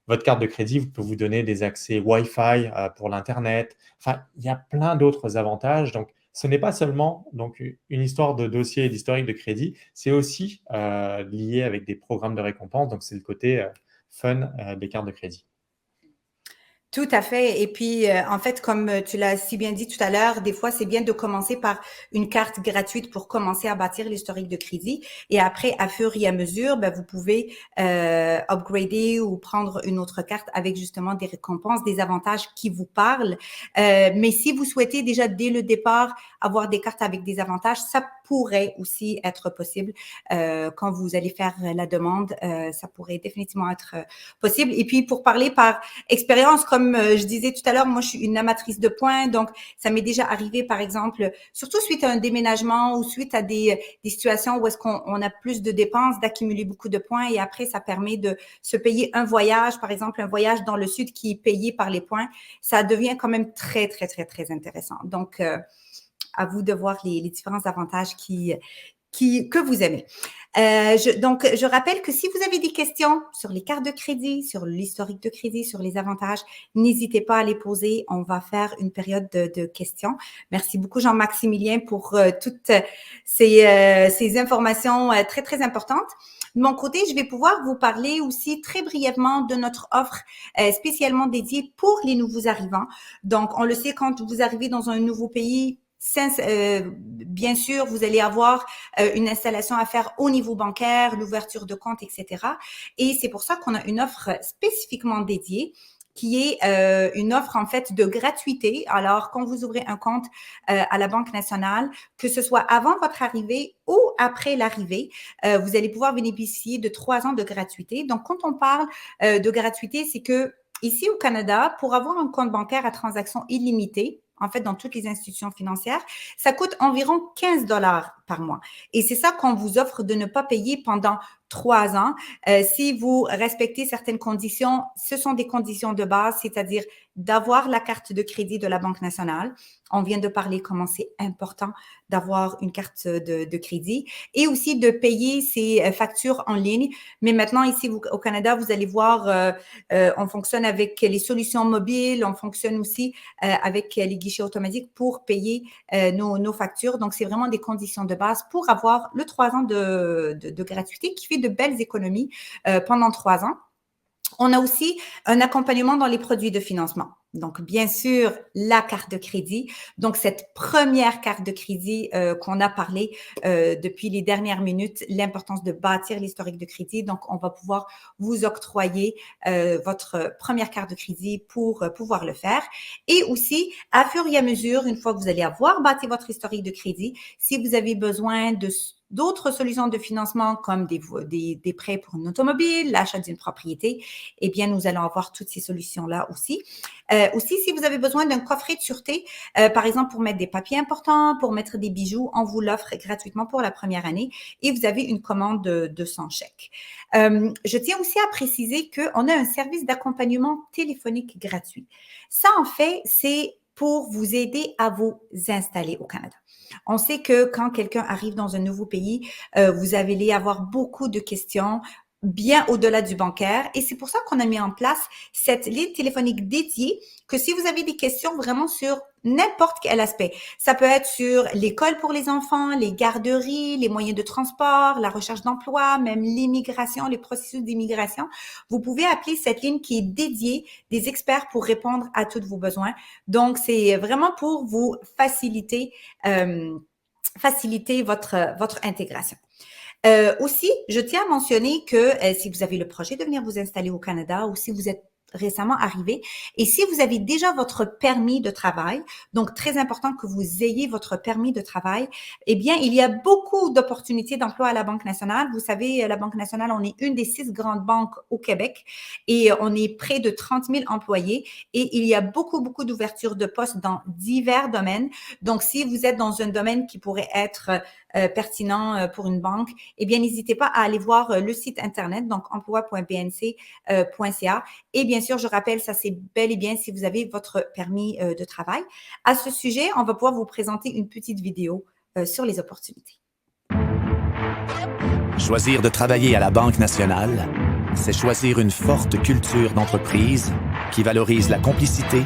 [SPEAKER 2] Votre carte de crédit peut vous donner des accès Wi-Fi pour l'Internet. Enfin, il y a plein d'autres avantages. Donc, ce n'est pas seulement donc, une histoire de dossier et d'historique de crédit, c'est aussi lié avec des programmes de récompense. Donc, c'est le côté fun des cartes de crédit.
[SPEAKER 1] Tout à fait. Et puis, en fait, comme tu l'as si bien dit tout à l'heure, des fois, c'est bien de commencer par une carte gratuite pour commencer à bâtir l'historique de crédit. Et après, à fur et à mesure, ben, vous pouvez upgrader ou prendre une autre carte avec justement des récompenses, des avantages qui vous parlent. Mais si vous souhaitez déjà dès le départ avoir des cartes avec des avantages, ça pourrait aussi être possible quand vous allez faire la demande. Ça pourrait définitivement être possible. Et puis, pour parler par expérience, comme je disais tout à l'heure, moi, je suis une amatrice de points, donc ça m'est déjà arrivé, par exemple, surtout suite à un déménagement ou suite à des situations où est-ce qu'on a plus de dépenses, d'accumuler beaucoup de points et après, ça permet de se payer un voyage, par exemple, un voyage dans le sud qui est payé par les points. Ça devient quand même très, très, très, très intéressant. Donc, à vous de voir les différents avantages que vous aimez. Donc, je rappelle que si vous avez des questions sur les cartes de crédit, sur l'historique de crédit, sur les avantages, n'hésitez pas à les poser. On va faire une période de questions. Merci beaucoup, Jean-Maximilien, pour toutes ces informations très, très importantes. De mon côté, je vais pouvoir vous parler aussi très brièvement de notre offre spécialement dédiée pour les nouveaux arrivants. Donc, on le sait, quand vous arrivez dans un nouveau pays, bien sûr, vous allez avoir une installation à faire au niveau bancaire, l'ouverture de compte, etc. Et c'est pour ça qu'on a une offre spécifiquement dédiée qui est une offre en fait de gratuité. Alors, quand vous ouvrez un compte à la Banque nationale, que ce soit avant votre arrivée ou après l'arrivée, vous allez pouvoir bénéficier de 3 ans de gratuité. Donc, quand on parle de gratuité, c'est que ici au Canada, pour avoir un compte bancaire à transactions illimitées, en fait, dans toutes les institutions financières, ça coûte environ 15 $ par mois. Et c'est ça qu'on vous offre de ne pas payer pendant 3 ans. Si vous respectez certaines conditions, ce sont des conditions de base, c'est-à-dire d'avoir la carte de crédit de la Banque nationale. On vient de parler comment c'est important d'avoir une carte de crédit et aussi de payer ses factures en ligne. Mais maintenant, ici au Canada, vous allez voir, on fonctionne avec les solutions mobiles, on fonctionne aussi avec les guichets automatiques pour payer nos factures. Donc, c'est vraiment des conditions de base pour avoir le 3 ans de gratuité qui fait de belles économies pendant 3 ans. On a aussi un accompagnement dans les produits de financement. Donc, bien sûr, la carte de crédit. Donc, cette première carte de crédit qu'on a parlé depuis les dernières minutes, l'importance de bâtir l'historique de crédit. Donc, on va pouvoir vous octroyer votre première carte de crédit pour pouvoir le faire. Et aussi, à fur et à mesure, une fois que vous allez avoir bâti votre historique de crédit, si vous avez besoin d'autres solutions de financement comme des prêts pour une automobile, l'achat d'une propriété, eh bien, nous allons avoir toutes ces solutions-là aussi. Aussi, si vous avez besoin d'un coffret de sûreté, par exemple, pour mettre des papiers importants, pour mettre des bijoux, on vous l'offre gratuitement pour la première année et vous avez une commande de 100 chèques. Je tiens aussi à préciser qu'on a un service d'accompagnement téléphonique gratuit. Ça, en fait, c'est pour vous aider à vous installer au Canada. On sait que quand quelqu'un arrive dans un nouveau pays, vous allez avoir beaucoup de questions bien au-delà du bancaire. Et c'est pour ça qu'on a mis en place cette ligne téléphonique dédiée que si vous avez des questions vraiment sur n'importe quel aspect, ça peut être sur l'école pour les enfants, les garderies, les moyens de transport, la recherche d'emploi, même l'immigration, les processus d'immigration, vous pouvez appeler cette ligne qui est dédiée des experts pour répondre à tous vos besoins. Donc, c'est vraiment pour vous faciliter votre intégration. Aussi, je tiens à mentionner que si vous avez le projet de venir vous installer au Canada ou si vous êtes récemment arrivé. Et si vous avez déjà votre permis de travail, donc très important que vous ayez votre permis de travail, eh bien, il y a beaucoup d'opportunités d'emploi à la Banque nationale. Vous savez, la Banque nationale, on est une des 6 grandes banques au Québec et on est près de 30 000 employés et il y a beaucoup, beaucoup d'ouvertures de postes dans divers domaines. Donc, si vous êtes dans un domaine qui pourrait être pertinent pour une banque, eh bien, n'hésitez pas à aller voir le site Internet, donc emploi.bnc.ca. Et bien sûr, je rappelle, ça c'est bel et bien si vous avez votre permis de travail. À ce sujet, on va pouvoir vous présenter une petite vidéo sur les opportunités.
[SPEAKER 3] Choisir de travailler à la Banque nationale, c'est choisir une forte culture d'entreprise qui valorise la complicité,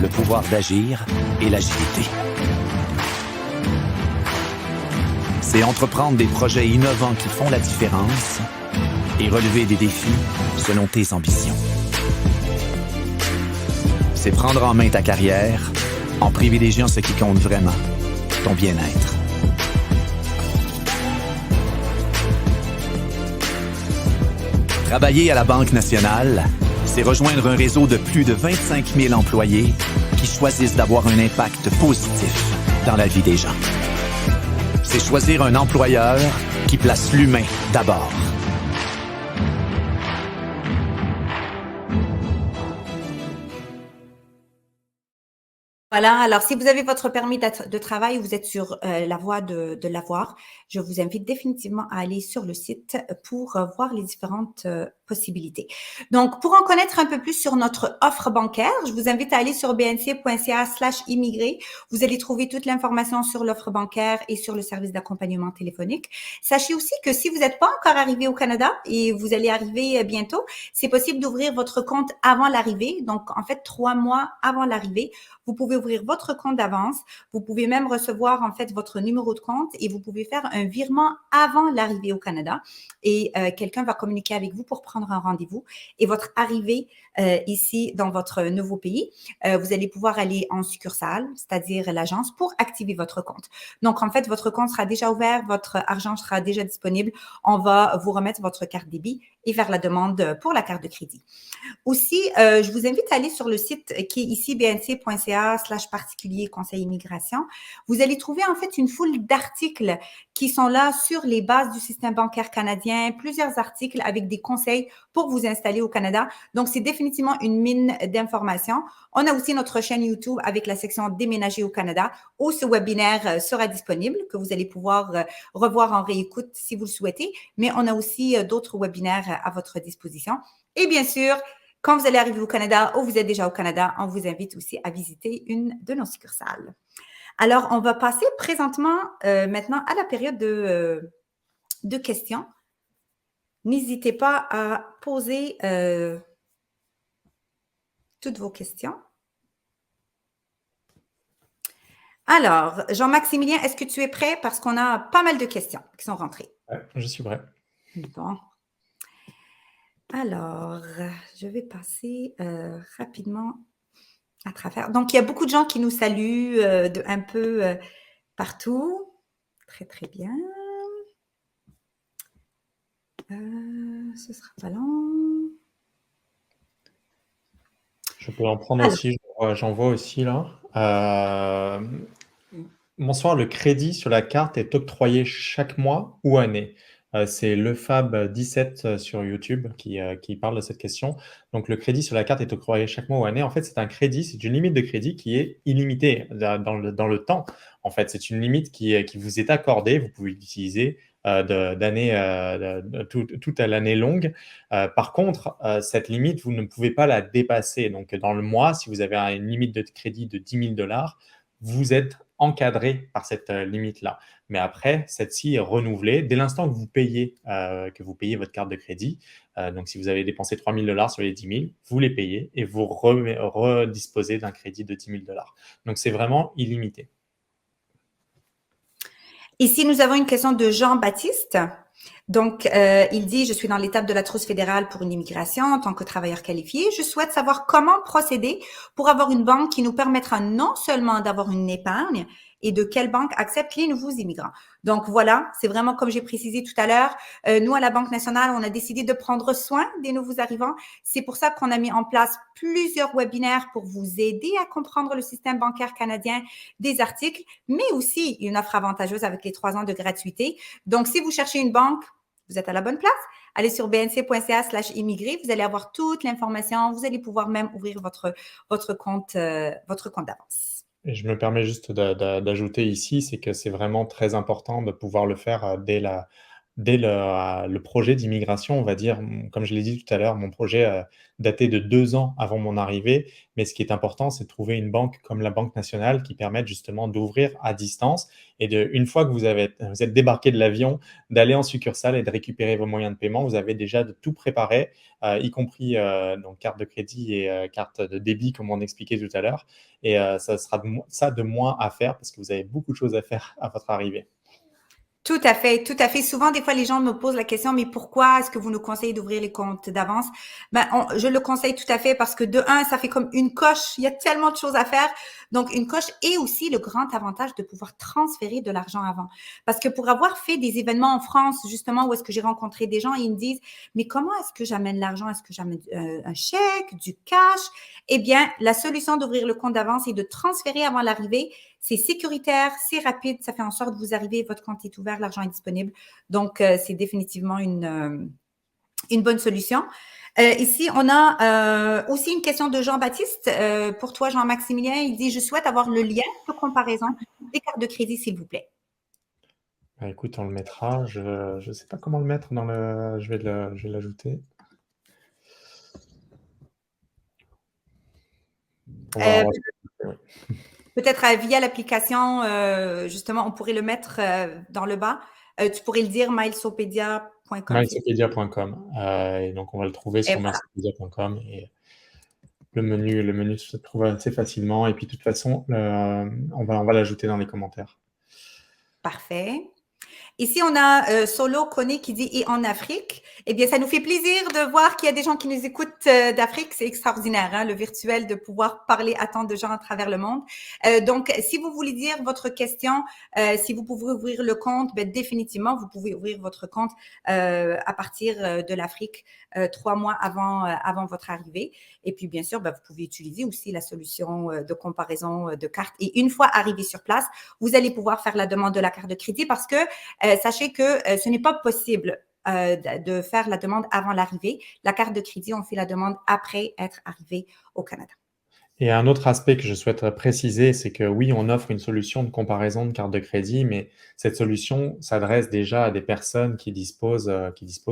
[SPEAKER 3] le pouvoir d'agir et l'agilité. C'est entreprendre des projets innovants qui font la différence et relever des défis selon tes ambitions. C'est prendre en main ta carrière en privilégiant ce qui compte vraiment, ton bien-être. Travailler à la Banque nationale, c'est rejoindre un réseau de plus de 25 000 employés qui choisissent d'avoir un impact positif dans la vie des gens. C'est choisir un employeur qui place l'humain d'abord.
[SPEAKER 1] Voilà, alors si vous avez votre permis de travail, vous êtes sur la voie de l'avoir, je vous invite définitivement à aller sur le site pour voir les différentes possibilités. Donc, pour en connaître un peu plus sur notre offre bancaire, je vous invite à aller sur bnc.ca/immigré. Vous allez trouver toute l'information sur l'offre bancaire et sur le service d'accompagnement téléphonique. Sachez aussi que si vous n'êtes pas encore arrivé au Canada et vous allez arriver bientôt, c'est possible d'ouvrir votre compte avant l'arrivée. Donc, en fait, 3 mois avant l'arrivée, vous pouvez ouvrir votre compte d'avance. Vous pouvez même recevoir en fait votre numéro de compte et vous pouvez faire un virement avant l'arrivée au Canada. Et quelqu'un va communiquer avec vous pour prendre un rendez-vous. Et votre arrivée ici dans votre nouveau pays, vous allez pouvoir aller en succursale, c'est-à-dire l'agence, pour activer votre compte. Donc en fait, votre compte sera déjà ouvert, votre argent sera déjà disponible. On va vous remettre votre carte débit et faire la demande pour la carte de crédit. Aussi, je vous invite à aller sur le site qui est ici, bnc.ca/particulier conseil immigration. Vous allez trouver en fait une foule d'articles qui sont là sur les bases du système bancaire canadien, plusieurs articles avec des conseils pour vous installer au Canada. Donc, c'est définitivement une mine d'informations. On a aussi notre chaîne YouTube avec la section Déménager au Canada où ce webinaire sera disponible, que vous allez pouvoir revoir en réécoute si vous le souhaitez. Mais on a aussi d'autres webinaires à votre disposition. Et bien sûr, quand vous allez arriver au Canada ou vous êtes déjà au Canada, on vous invite aussi à visiter une de nos succursales. Alors, on va passer présentement maintenant à la période de questions. N'hésitez pas à poser toutes vos questions. Alors, Jean-Maximilien, est-ce que tu es prêt? Parce qu'on a pas mal de questions qui sont rentrées.
[SPEAKER 2] Ouais, je suis prêt.
[SPEAKER 1] Bon. Alors, je vais passer rapidement à travers. Donc, il y a beaucoup de gens qui nous saluent un peu partout. Très, très bien. Ce sera pas long.
[SPEAKER 2] Je peux en prendre aussi, j'en vois aussi là. Bonsoir, le crédit sur la carte est octroyé chaque mois ou année? C'est Lefab17 sur YouTube qui parle de cette question. Donc, le crédit sur la carte est octroyé chaque mois ou année. En fait, c'est un crédit, c'est une limite de crédit qui est illimitée dans le temps. En fait, c'est une limite qui vous est accordée. Vous pouvez l'utiliser toute l'année longue. Par contre, cette limite, vous ne pouvez pas la dépasser. Donc, dans le mois, si vous avez une limite de crédit de 10 000 $, vous êtes encadré par cette limite-là. Mais après, celle-ci est renouvelée dès l'instant que vous payez votre carte de crédit. Donc, si vous avez dépensé 3 000 $ sur les 10 000, vous les payez et vous redisposez d'un crédit de 10 000 $. Donc, c'est vraiment illimité.
[SPEAKER 1] Ici, nous avons une question de Jean-Baptiste. Donc, il dit, je suis dans l'étape de la trousse fédérale pour une immigration en tant que travailleur qualifié. Je souhaite savoir comment procéder pour avoir une banque qui nous permettra non seulement d'avoir une épargne, et de quelle banque accepte les nouveaux immigrants. Donc voilà, c'est vraiment comme j'ai précisé tout à l'heure, nous à la Banque nationale, on a décidé de prendre soin des nouveaux arrivants. C'est pour ça qu'on a mis en place plusieurs webinaires pour vous aider à comprendre le système bancaire canadien, des articles, mais aussi une offre avantageuse avec les 3 ans de gratuité. Donc si vous cherchez une banque, vous êtes à la bonne place. Allez sur bnc.ca/immigré. Vous allez avoir toute l'information. Vous allez pouvoir même ouvrir votre compte d'avance.
[SPEAKER 2] Et je me permets juste d'ajouter ici, c'est que c'est vraiment très important de pouvoir le faire dès le projet d'immigration, on va dire. Comme je l'ai dit tout à l'heure, mon projet datait de 2 ans avant mon arrivée. Mais ce qui est important, c'est de trouver une banque comme la Banque nationale qui permette justement d'ouvrir à distance et une fois que vous êtes débarqué de l'avion, d'aller en succursale et de récupérer vos moyens de paiement. Vous avez déjà de tout préparé, y compris donc carte de crédit et carte de débit, comme on expliquait tout à l'heure. Et ça sera de moins à faire parce que vous avez beaucoup de choses à faire à votre arrivée.
[SPEAKER 1] Tout à fait, tout à fait. Souvent, des fois, les gens me posent la question, mais pourquoi est-ce que vous nous conseillez d'ouvrir les comptes d'avance? Je le conseille tout à fait parce que de un, ça fait comme une coche. Il y a tellement de choses à faire. Donc, une coche et aussi le grand avantage de pouvoir transférer de l'argent avant. Parce que pour avoir fait des événements en France, justement, où est-ce que j'ai rencontré des gens, ils me disent, mais comment est-ce que j'amène l'argent? Est-ce que j'amène un chèque, du cash? Eh bien, la solution d'ouvrir le compte d'avance et de transférer avant l'arrivée, c'est sécuritaire, c'est rapide, ça fait en sorte que vous arrivez, votre compte est ouvert, l'argent est disponible. Donc, c'est définitivement une bonne solution. Ici, on a aussi une question de Jean-Baptiste. Pour toi, Jean-Maximilien, il dit « Je souhaite avoir le lien de comparaison des cartes de crédit, s'il vous plaît. »
[SPEAKER 2] Écoute, on le mettra. Je ne sais pas comment le mettre dans le... Je vais l'ajouter.
[SPEAKER 1] Peut-être via l'application, justement, on pourrait le mettre dans le bas. Tu pourrais le dire, milesopedia.com.
[SPEAKER 2] Milesopedia.com. Et donc, on va le trouver sur milesopedia.com. Et le menu se trouve assez facilement. Et puis, de toute façon, on va l'ajouter dans les commentaires.
[SPEAKER 1] Parfait. Ici, on a Solo Koné qui dit « Et en Afrique ?» Eh bien, ça nous fait plaisir de voir qu'il y a des gens qui nous écoutent d'Afrique. C'est extraordinaire, hein, le virtuel, de pouvoir parler à tant de gens à travers le monde. Donc, si vous voulez dire votre question, si vous pouvez ouvrir le compte, ben, définitivement, vous pouvez ouvrir votre compte à partir de l'Afrique 3 mois avant votre arrivée. Et puis, bien sûr, ben, vous pouvez utiliser aussi la solution de comparaison de cartes. Et une fois arrivé sur place, vous allez pouvoir faire la demande de la carte de crédit parce que sachez que ce n'est pas possible de faire la demande avant l'arrivée. La carte de crédit, on fait la demande après être arrivé au Canada.
[SPEAKER 2] Et un autre aspect que je souhaite préciser, c'est que oui, on offre une solution de comparaison de carte de crédit, mais cette solution s'adresse déjà à des personnes qui disposent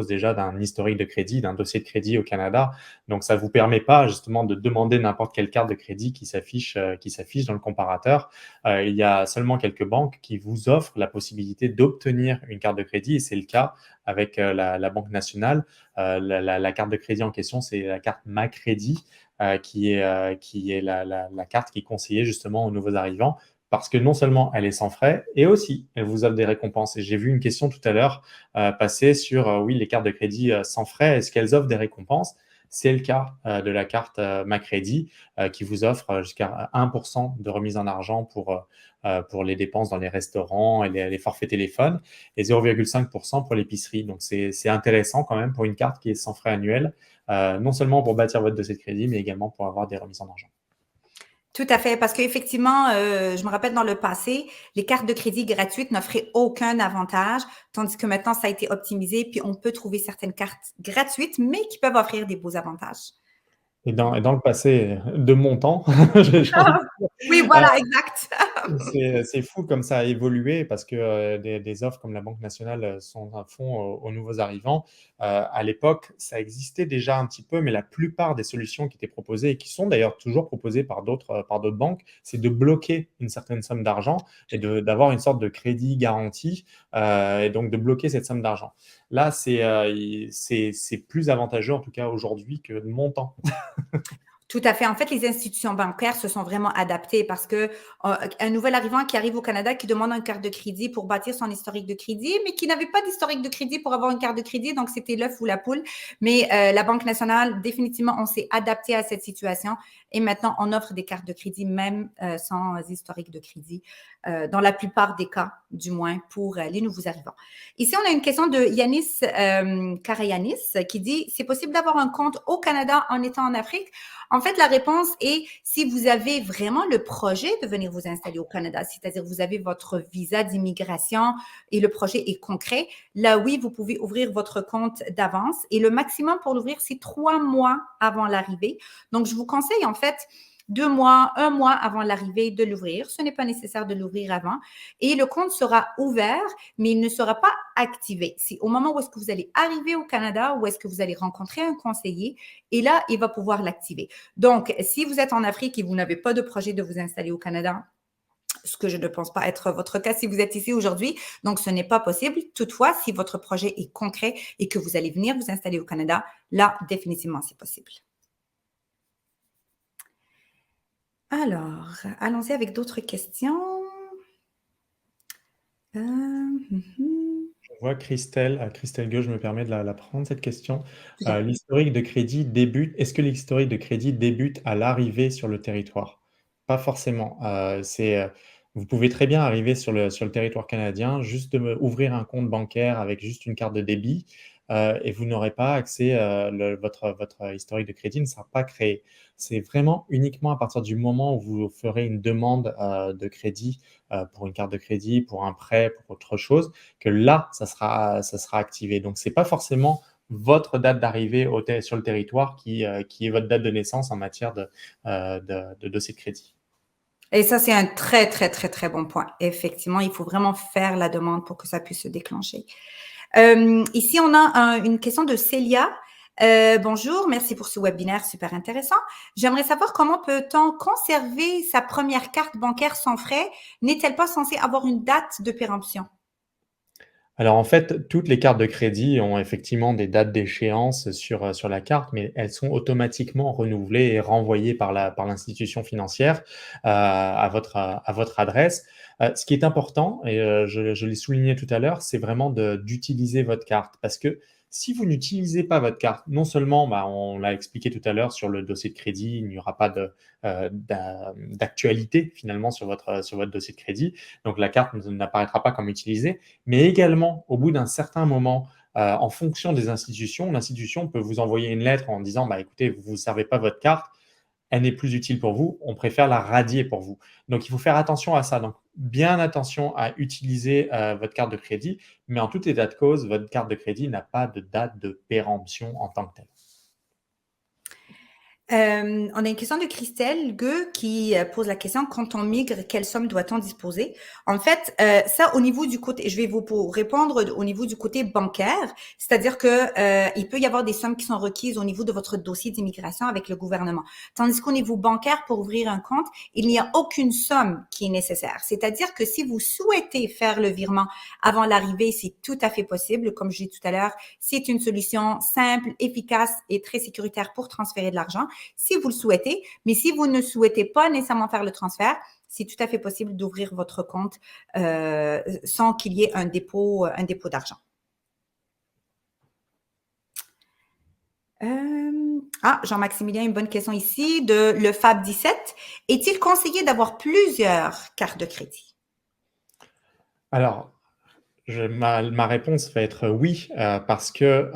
[SPEAKER 2] déjà d'un historique de crédit, d'un dossier de crédit au Canada. Donc, ça ne vous permet pas justement de demander n'importe quelle carte de crédit qui s'affiche dans le comparateur. Il y a seulement quelques banques qui vous offrent la possibilité d'obtenir une carte de crédit et c'est le cas avec la Banque nationale. La carte de crédit en question, c'est la carte MaCrédit. Qui est la carte qui est conseillée justement aux nouveaux arrivants parce que non seulement elle est sans frais et aussi elle vous offre des récompenses. Et j'ai vu une question tout à l'heure passer sur oui, les cartes de crédit sans frais, est-ce qu'elles offrent des récompenses? C'est le cas de la carte MaCrédit qui vous offre jusqu'à 1% de remise en argent pour les dépenses dans les restaurants et les forfaits téléphones et 0,5% pour l'épicerie. Donc, c'est intéressant quand même pour une carte qui est sans frais annuel, non seulement pour bâtir votre dossier de crédit, mais également pour avoir des remises en argent.
[SPEAKER 1] Tout à fait, parce qu'effectivement, je me rappelle dans le passé, les cartes de crédit gratuites n'offraient aucun avantage, tandis que maintenant, ça a été optimisé, puis on peut trouver certaines cartes gratuites, mais qui peuvent offrir des beaux avantages.
[SPEAKER 2] Et dans le passé de mon temps,
[SPEAKER 1] oui, voilà, exact.
[SPEAKER 2] C'est fou comme ça a évolué parce que des offres comme la Banque nationale font aux nouveaux arrivants. À l'époque, ça existait déjà un petit peu, mais la plupart des solutions qui étaient proposées et qui sont d'ailleurs toujours proposées par d'autres banques, c'est de bloquer une certaine somme d'argent et d'avoir une sorte de crédit garanti et donc de bloquer cette somme d'argent. Là, c'est plus avantageux en tout cas aujourd'hui que de mon temps.
[SPEAKER 1] Tout à fait. En fait, les institutions bancaires se sont vraiment adaptées parce que un nouvel arrivant qui arrive au Canada qui demande une carte de crédit pour bâtir son historique de crédit, mais qui n'avait pas d'historique de crédit pour avoir une carte de crédit, donc c'était l'œuf ou la poule. Mais la Banque nationale, définitivement, on s'est adapté à cette situation et maintenant, on offre des cartes de crédit même sans historique de crédit, dans la plupart des cas, du moins, pour les nouveaux arrivants. Ici, on a une question de Yanis Karayanis qui dit « C'est possible d'avoir un compte au Canada en étant en Afrique? » En fait, la réponse est si vous avez vraiment le projet de venir vous installer au Canada, c'est-à-dire vous avez votre visa d'immigration et le projet est concret, là oui, vous pouvez ouvrir votre compte d'avance et le maximum pour l'ouvrir, c'est 3 mois avant l'arrivée. Donc, je vous conseille en fait 2 mois, 1 mois avant l'arrivée de l'ouvrir. Ce n'est pas nécessaire de l'ouvrir avant. Et le compte sera ouvert, mais il ne sera pas activé. C'est au moment où est-ce que vous allez arriver au Canada, où est-ce que vous allez rencontrer un conseiller, et là, il va pouvoir l'activer. Donc, si vous êtes en Afrique et vous n'avez pas de projet de vous installer au Canada, ce que je ne pense pas être votre cas si vous êtes ici aujourd'hui, donc ce n'est pas possible. Toutefois, si votre projet est concret et que vous allez venir vous installer au Canada, là, définitivement, c'est possible. Alors, allons-y avec d'autres questions.
[SPEAKER 2] Je vois Christelle Gueux, je me permets de la prendre, cette question. L'historique de crédit débute, est-ce que l'historique de crédit débute à l'arrivée sur le territoire? Pas forcément. Vous pouvez très bien arriver sur le territoire canadien, juste ouvrir un compte bancaire avec juste une carte de débit et vous n'aurez pas accès, votre historique de crédit ne sera pas créé. C'est vraiment uniquement à partir du moment où vous ferez une demande de crédit pour une carte de crédit, pour un prêt, pour autre chose, que là, ça sera activé. Donc, ce n'est pas forcément votre date d'arrivée sur le territoire qui est votre date de naissance en matière de dossier de crédit.
[SPEAKER 1] Et ça, c'est un très, très, très, très bon point. Effectivement, il faut vraiment faire la demande pour que ça puisse se déclencher. Ici, on a une question de Célia. Bonjour, merci pour ce webinaire super intéressant. J'aimerais savoir comment peut-on conserver sa première carte bancaire sans frais? N'est-elle pas censée avoir une date de péremption?
[SPEAKER 2] Alors en fait, toutes les cartes de crédit ont effectivement des dates d'échéance sur la carte, mais elles sont automatiquement renouvelées et renvoyées par l'institution financière à votre adresse. Ce qui est important, et je l'ai souligné tout à l'heure, c'est vraiment d'utiliser votre carte. Parce que si vous n'utilisez pas votre carte, non seulement, on l'a expliqué tout à l'heure sur le dossier de crédit, il n'y aura pas d'actualité finalement sur votre dossier de crédit, donc la carte n'apparaîtra pas comme utilisée, mais également au bout d'un certain moment, en fonction des institutions, l'institution peut vous envoyer une lettre en disant écoutez, vous ne servez pas votre carte, elle n'est plus utile pour vous, on préfère la radier pour vous. Donc, il faut faire attention à ça. Donc, bien attention à utiliser votre carte de crédit, mais en tout état de cause, votre carte de crédit n'a pas de date de péremption en tant que telle.
[SPEAKER 1] On a une question de Christelle Gueux qui pose la question, quand on migre, quelle somme doit-on disposer? En fait, ça au niveau du côté, je vais vous répondre au niveau du côté bancaire, c'est-à-dire que il peut y avoir des sommes qui sont requises au niveau de votre dossier d'immigration avec le gouvernement. Tandis qu'au niveau bancaire, pour ouvrir un compte, il n'y a aucune somme qui est nécessaire. C'est-à-dire que si vous souhaitez faire le virement avant l'arrivée, c'est tout à fait possible. Comme je dis tout à l'heure, c'est une solution simple, efficace et très sécuritaire pour transférer de l'argent, si vous le souhaitez. Mais si vous ne souhaitez pas nécessairement faire le transfert, c'est tout à fait possible d'ouvrir votre compte sans qu'il y ait un dépôt d'argent. Jean-Maximilien, une bonne question ici de le Fab 17. Est-il conseillé d'avoir plusieurs cartes de crédit?
[SPEAKER 2] Alors, ma réponse va être oui, parce que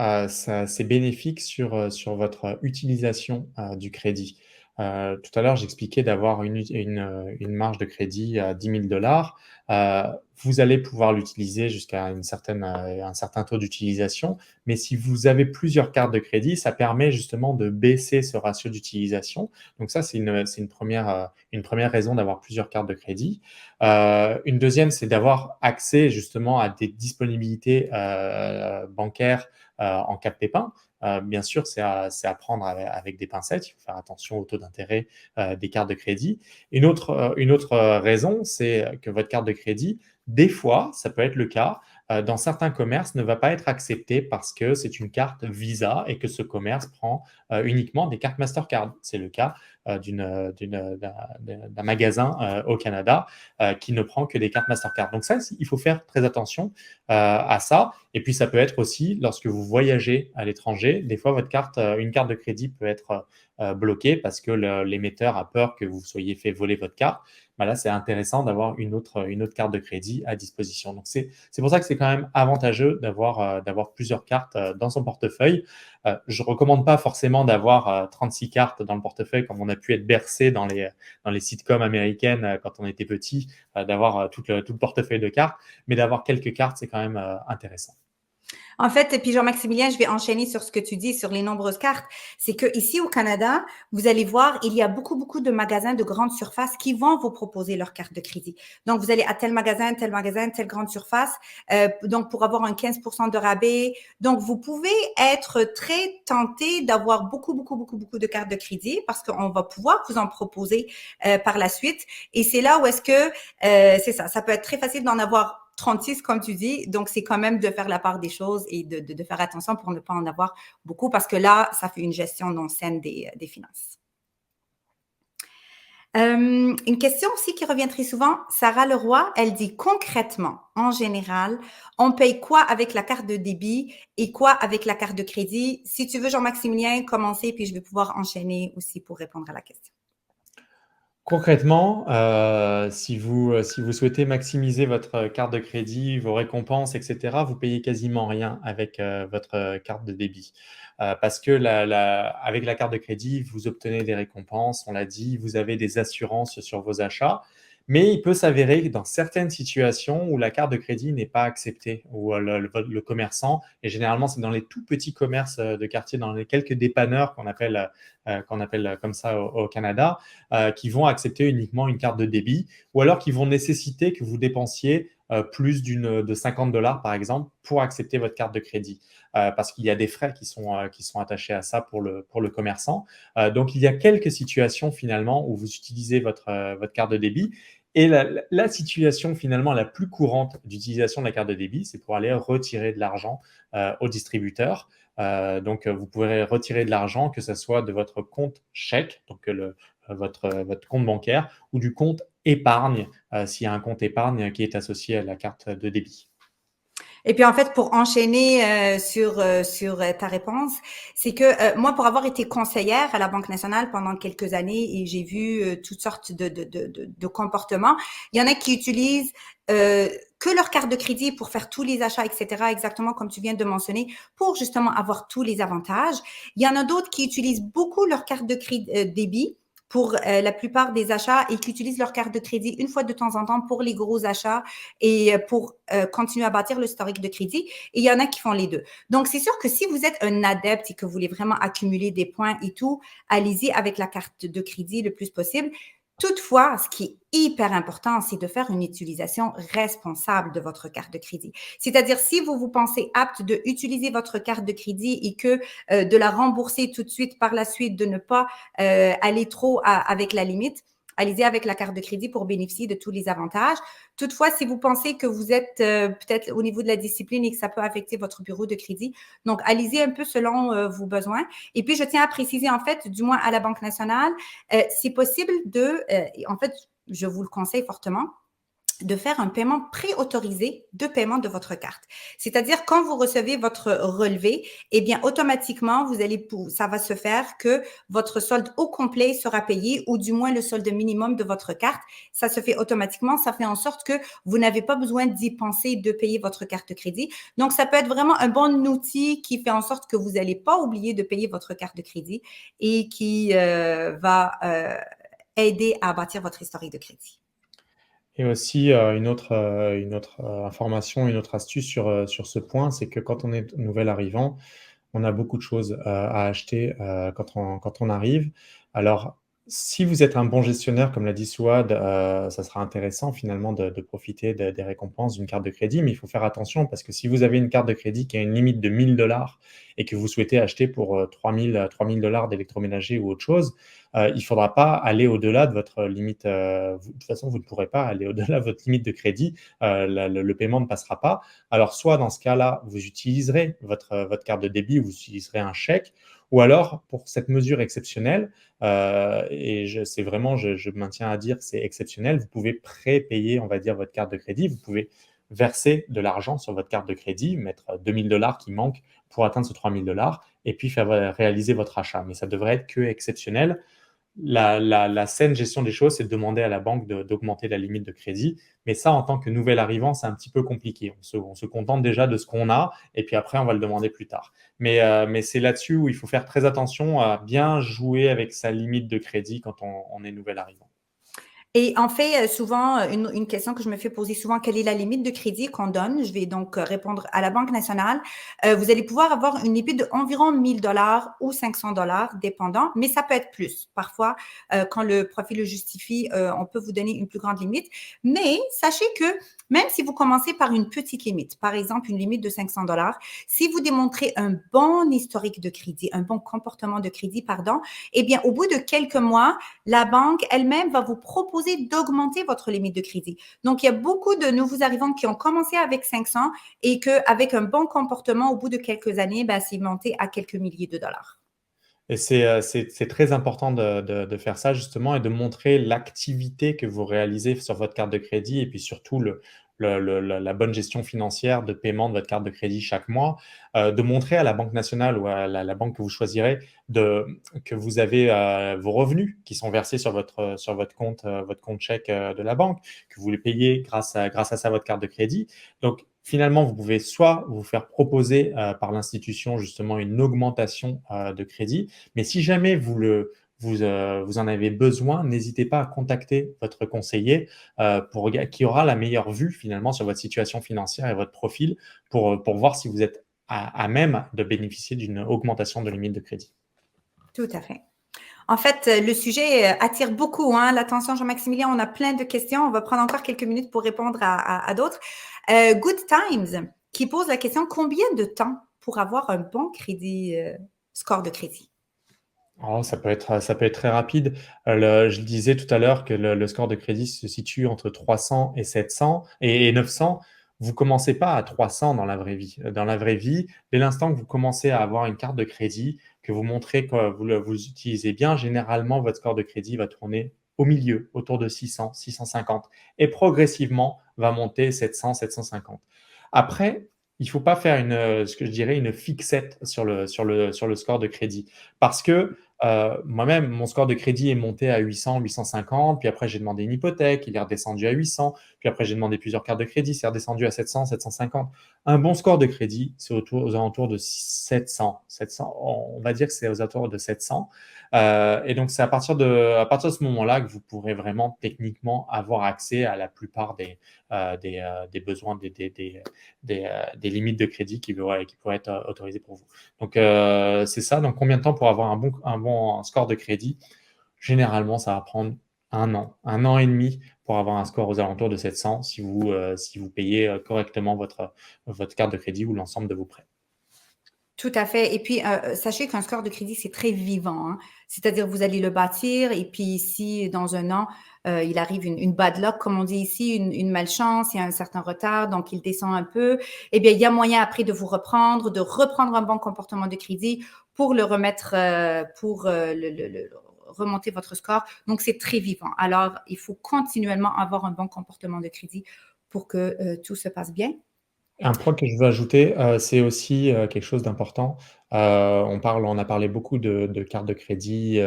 [SPEAKER 2] c'est bénéfique sur votre utilisation du crédit. Tout à l'heure, j'expliquais d'avoir une marge de crédit à 10 000 $. Vous allez pouvoir l'utiliser jusqu'à un certain taux d'utilisation, mais si vous avez plusieurs cartes de crédit, ça permet justement de baisser ce ratio d'utilisation. Donc ça, c'est une première raison d'avoir plusieurs cartes de crédit. Une deuxième, c'est d'avoir accès justement à des disponibilités bancaires en cas de pépin. Bien sûr, c'est à prendre avec des pincettes. Il faut faire attention au taux d'intérêt des cartes de crédit. Une autre raison, c'est que votre carte de crédit, des fois, ça peut être le cas, dans certains commerces, ne va pas être accepté parce que c'est une carte Visa et que ce commerce prend uniquement des cartes Mastercard. C'est le cas d'un magasin au Canada qui ne prend que des cartes Mastercard. Donc ça, il faut faire très attention à ça. Et puis, ça peut être aussi, lorsque vous voyagez à l'étranger, des fois, une carte de crédit peut être bloquée parce que l'émetteur a peur que vous soyez fait voler votre carte. Ben là, c'est intéressant d'avoir une autre carte de crédit à disposition. Donc, c'est pour ça que c'est quand même avantageux d'avoir plusieurs cartes dans son portefeuille. Je ne recommande pas forcément d'avoir 36 cartes dans le portefeuille comme on a pu être bercé dans les sitcoms américaines quand on était petit, d'avoir tout le portefeuille de cartes, mais d'avoir quelques cartes, c'est quand même intéressant.
[SPEAKER 1] En fait, et puis Jean-Maximilien, je vais enchaîner sur ce que tu dis sur les nombreuses cartes. C'est que ici au Canada, vous allez voir, il y a beaucoup de magasins de grande surface qui vont vous proposer leur carte de crédit. Donc, vous allez à tel magasin, telle grande surface, donc pour avoir un 15% de rabais. Donc, vous pouvez être très tenté d'avoir beaucoup de cartes de crédit parce qu'on va pouvoir vous en proposer par la suite. Et c'est là où est-ce que, c'est ça peut être très facile d'en avoir 36, comme tu dis. Donc, c'est quand même de faire la part des choses et de faire attention pour ne pas en avoir beaucoup parce que là, ça fait une gestion non saine des finances. Une question aussi qui revient très souvent, Sarah Leroy, elle dit concrètement, en général, on paye quoi avec la carte de débit et quoi avec la carte de crédit? Si tu veux, Jean-Maximilien, commencer, puis je vais pouvoir enchaîner aussi pour répondre à la question.
[SPEAKER 2] Concrètement, si vous souhaitez maximiser votre carte de crédit, vos récompenses, etc., vous payez quasiment rien avec votre carte de débit. Parce que avec la carte de crédit, vous obtenez des récompenses, on l'a dit, vous avez des assurances sur vos achats. Mais il peut s'avérer que dans certaines situations où la carte de crédit n'est pas acceptée, où le commerçant, et généralement c'est dans les tout petits commerces de quartier, dans les quelques dépanneurs qu'on appelle comme ça au Canada, qui vont accepter uniquement une carte de débit, ou alors qui vont nécessiter que vous dépensiez plus de 50 $ par exemple pour accepter votre carte de crédit, parce qu'il y a des frais qui sont attachés à ça pour le commerçant. Donc il y a quelques situations finalement où vous utilisez votre carte de débit. Et la situation finalement la plus courante d'utilisation de la carte de débit, c'est pour aller retirer de l'argent au distributeur. Donc, vous pourrez retirer de l'argent, que ce soit de votre compte chèque, donc votre compte bancaire, ou du compte épargne, s'il y a un compte épargne qui est associé à la carte de débit.
[SPEAKER 1] Et puis en fait, pour enchaîner sur ta réponse, c'est que moi, pour avoir été conseillère à la Banque nationale pendant quelques années et j'ai vu toutes sortes de comportements, il y en a qui utilisent que leur carte de crédit pour faire tous les achats, etc., exactement comme tu viens de mentionner, pour justement avoir tous les avantages. Il y en a d'autres qui utilisent beaucoup leur carte de débit pour la plupart des achats et qui utilisent leur carte de crédit une fois de temps en temps pour les gros achats et pour continuer à bâtir le historique de crédit. Et il y en a qui font les deux. Donc, c'est sûr que si vous êtes un adepte et que vous voulez vraiment accumuler des points et tout, allez-y avec la carte de crédit le plus possible. Toutefois, ce qui est hyper important, c'est de faire une utilisation responsable de votre carte de crédit. C'est-à-dire, si vous vous pensez apte de utiliser votre carte de crédit et que de la rembourser tout de suite par la suite, de ne pas aller trop avec la limite, allez-y avec la carte de crédit pour bénéficier de tous les avantages. Toutefois, si vous pensez que vous êtes peut-être au niveau de la discipline et que ça peut affecter votre bureau de crédit, donc allez-y un peu selon vos besoins. Et puis, je tiens à préciser, en fait, du moins à la Banque nationale, c'est possible en fait, je vous le conseille fortement, de faire un paiement préautorisé de paiement de votre carte. C'est-à-dire, quand vous recevez votre relevé, eh bien, automatiquement, ça va se faire que votre solde au complet sera payé ou du moins le solde minimum de votre carte. Ça se fait automatiquement. Ça fait en sorte que vous n'avez pas besoin d'y penser de payer votre carte de crédit. Donc, ça peut être vraiment un bon outil qui fait en sorte que vous n'allez pas oublier de payer votre carte de crédit et qui va aider à bâtir votre historique de crédit.
[SPEAKER 2] Et aussi, une autre information, une autre astuce sur ce point, c'est que quand on est nouvel arrivant, on a beaucoup de choses à acheter quand on arrive. Alors, si vous êtes un bon gestionnaire, comme l'a dit Souad, ça sera intéressant finalement de profiter des récompenses d'une carte de crédit, mais il faut faire attention parce que si vous avez une carte de crédit qui a une limite de 1 000 $ et que vous souhaitez acheter pour 3 000 $ d'électroménager ou autre chose, il ne faudra pas aller au-delà de votre limite. De toute façon, vous ne pourrez pas aller au-delà de votre limite de crédit. Le paiement ne passera pas. Alors, soit dans ce cas-là, vous utiliserez votre carte de débit, vous utiliserez un chèque, ou alors, pour cette mesure exceptionnelle, c'est vraiment, je maintiens à dire que c'est exceptionnel, vous pouvez prépayer, on va dire, votre carte de crédit. Vous pouvez verser de l'argent sur votre carte de crédit, mettre 2 000 $ qui manquent pour atteindre ce 3 000 $ et puis faire réaliser votre achat. Mais ça devrait être que exceptionnel. La saine gestion des choses, c'est de demander à la banque d'augmenter la limite de crédit. Mais ça, en tant que nouvel arrivant, c'est un petit peu compliqué. On se contente déjà de ce qu'on a et puis après, on va le demander plus tard. Mais c'est là-dessus où il faut faire très attention à bien jouer avec sa limite de crédit quand on est nouvel arrivant.
[SPEAKER 1] Et en fait, souvent, une question que je me fais poser souvent, quelle est la limite de crédit qu'on donne? Je vais donc répondre à la Banque nationale. Vous allez pouvoir avoir une limite d'environ 1 000 $ ou 500 $, dépendant, mais ça peut être plus. Parfois, quand le profil le justifie, on peut vous donner une plus grande limite. Mais sachez que même si vous commencez par une petite limite, par exemple une limite de 500 $, si vous démontrez un bon historique de crédit, un bon comportement de crédit, pardon, eh bien, au bout de quelques mois, la banque elle-même va vous proposer d'augmenter votre limite de crédit. Donc, il y a beaucoup de nouveaux arrivants qui ont commencé avec 500 et qu'avec un bon comportement, au bout de quelques années, c'est monté à quelques milliers de dollars.
[SPEAKER 2] Et c'est très important de faire ça justement et de montrer l'activité que vous réalisez sur votre carte de crédit et puis surtout la bonne gestion financière de paiement de votre carte de crédit chaque mois, de montrer à la Banque nationale ou à la banque que vous choisirez que vous avez vos revenus qui sont versés sur votre compte chèque de la banque, que vous les payez grâce à ça votre carte de crédit. Donc, finalement, vous pouvez soit vous faire proposer par l'institution justement une augmentation de crédit, mais si jamais vous en avez besoin, n'hésitez pas à contacter votre conseiller qui aura la meilleure vue finalement sur votre situation financière et votre profil pour voir si vous êtes à même de bénéficier d'une augmentation de limite de crédit.
[SPEAKER 1] Tout à fait. En fait, le sujet attire beaucoup l'attention, Jean-Maximilien. On a plein de questions. On va prendre encore quelques minutes pour répondre à d'autres. Good Times qui pose la question, combien de temps pour avoir un bon crédit, score de crédit?
[SPEAKER 2] Oh, ça peut être très rapide. Je le disais tout à l'heure que le score de crédit se situe entre 300 et 700 et 900. Vous commencez pas à 300 dans la vraie vie. Dans la vraie vie, dès l'instant que vous commencez à avoir une carte de crédit, que vous montrez que vous utilisez bien, généralement, votre score de crédit va tourner au milieu, autour de 600, 650 et progressivement va monter 700, 750. Après, il ne faut pas faire ce que je dirais une fixette sur le score de crédit parce que moi-même, mon score de crédit est monté à 800, 850, puis après j'ai demandé une hypothèque, il est redescendu à 800, puis après j'ai demandé plusieurs cartes de crédit, c'est redescendu à 700, 750. Un bon score de crédit, c'est aux alentours de 700, on va dire que c'est aux alentours de 700. Et donc c'est à partir de ce moment-là que vous pourrez vraiment techniquement avoir accès à la plupart des besoins, des limites de crédit qui pourraient être autorisées pour vous. Donc, c'est ça. Donc, combien de temps pour avoir un bon score de crédit? Généralement, ça va prendre un an et demi pour avoir un score aux alentours de 700 si vous payez correctement votre carte de crédit ou l'ensemble de vos prêts.
[SPEAKER 1] Tout à fait. Et puis, sachez qu'un score de crédit, c'est très vivant. C'est-à-dire, vous allez le bâtir et puis si dans un an, il arrive une bad luck, comme on dit ici, une malchance, il y a un certain retard, donc il descend un peu, eh bien, il y a moyen après de vous reprendre, de reprendre un bon comportement de crédit pour le remettre, remonter votre score. Donc, c'est très vivant. Alors, il faut continuellement avoir un bon comportement de crédit pour que tout se passe bien.
[SPEAKER 2] Un point que je veux ajouter, c'est aussi quelque chose d'important. On a parlé beaucoup de cartes de crédit,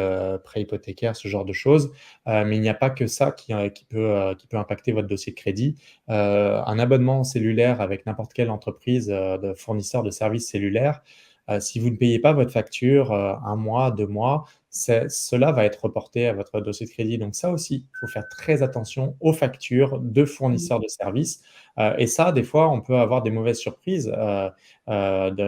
[SPEAKER 2] prêts hypothécaires, ce genre de choses, mais il n'y a pas que ça qui peut impacter votre dossier de crédit. Un abonnement cellulaire avec n'importe quelle entreprise de fournisseur de services cellulaires, si vous ne payez pas votre facture 1 mois, 2 mois, cela va être reporté à votre dossier de crédit. Donc ça aussi, il faut faire très attention aux factures de fournisseurs de services. Et ça, des fois, on peut avoir des mauvaises surprises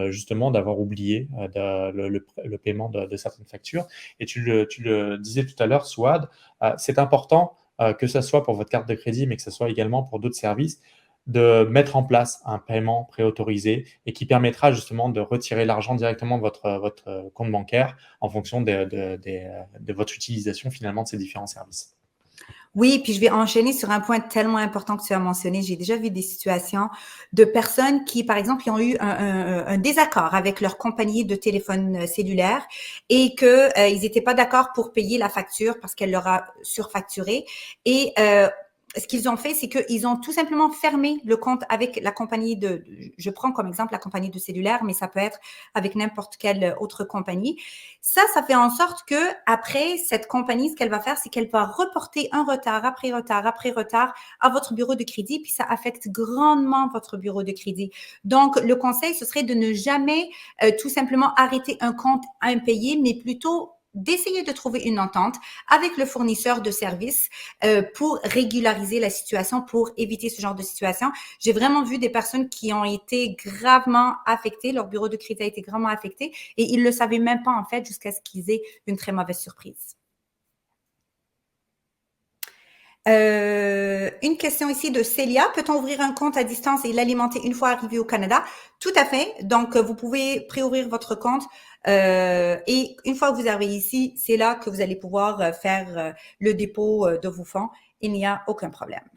[SPEAKER 2] justement d'avoir oublié le paiement de certaines factures. Et tu le disais tout à l'heure, Souad, c'est important que ce soit pour votre carte de crédit, mais que ce soit également pour d'autres services. de mettre en place un paiement préautorisé et qui permettra justement de retirer l'argent directement de votre compte bancaire en fonction de votre utilisation finalement de ces différents services.
[SPEAKER 1] Oui, puis je vais enchaîner sur un point tellement important que tu as mentionné. J'ai déjà vu des situations de personnes qui, par exemple, ont eu un désaccord avec leur compagnie de téléphone cellulaire et que ils n'étaient pas d'accord pour payer la facture parce qu'elle leur a surfacturé. Et ce qu'ils ont fait, c'est qu'ils ont tout simplement fermé le compte avec la compagnie je prends comme exemple la compagnie de cellulaire, mais ça peut être avec n'importe quelle autre compagnie. Ça fait en sorte que après cette compagnie, ce qu'elle va faire, c'est qu'elle va reporter un retard après retard après retard à votre bureau de crédit, puis ça affecte grandement votre bureau de crédit. Donc, le conseil, ce serait de ne jamais tout simplement arrêter un compte impayé, mais plutôt d'essayer de trouver une entente avec le fournisseur de services pour régulariser la situation, pour éviter ce genre de situation. J'ai vraiment vu des personnes qui ont été gravement affectées, leur bureau de crédit a été gravement affecté et ils ne le savaient même pas en fait jusqu'à ce qu'ils aient une très mauvaise surprise. Une question ici de Célia. Peut-on ouvrir un compte à distance et l'alimenter une fois arrivé au Canada? Tout à fait. Donc, vous pouvez préouvrir votre compte et une fois que vous arrivez ici, c'est là que vous allez pouvoir faire le dépôt de vos fonds. Il n'y a aucun problème.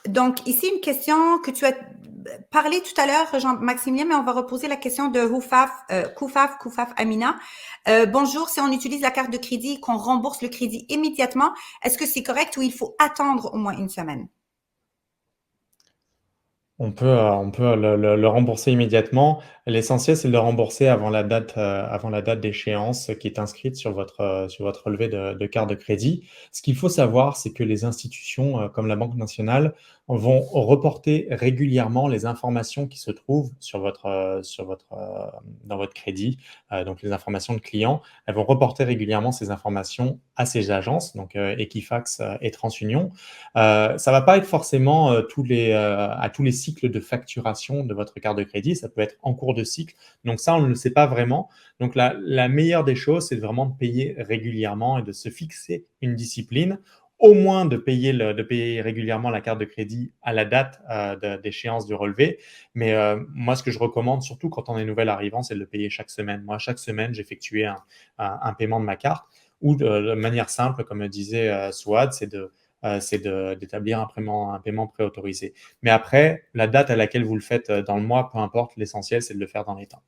[SPEAKER 1] Donc, ici, une question que tu as parlé tout à l'heure, Jean-Maximilien, mais on va reposer la question de Koufaf Amina. Bonjour, si on utilise la carte de crédit et qu'on rembourse le crédit immédiatement, est-ce que c'est correct ou il faut attendre au moins une semaine?
[SPEAKER 2] On peut le rembourser immédiatement. L'essentiel, c'est de le rembourser avant la date d'échéance qui est inscrite sur votre relevé de carte de crédit. Ce qu'il faut savoir, c'est que les institutions comme la Banque nationale vont reporter régulièrement les informations qui se trouvent dans votre crédit, donc les informations de clients. Elles vont reporter régulièrement ces informations à ces agences, donc Equifax et TransUnion. Ça ne va pas être forcément à tous les cycles de facturation de votre carte de crédit. Ça peut être en cours de cycle. Donc ça, on ne le sait pas vraiment. Donc la meilleure des choses, c'est vraiment de payer régulièrement et de se fixer une discipline, au moins de payer régulièrement la carte de crédit à la date d'échéance du relevé. Mais moi, ce que je recommande, surtout quand on est nouvel arrivant, c'est de le payer chaque semaine. Moi, chaque semaine, j'effectuais un paiement de ma carte ou de manière simple, comme disait Souad, c'est d'établir un paiement préautorisé. Mais après, la date à laquelle vous le faites dans le mois, peu importe, l'essentiel, c'est de le faire dans les temps.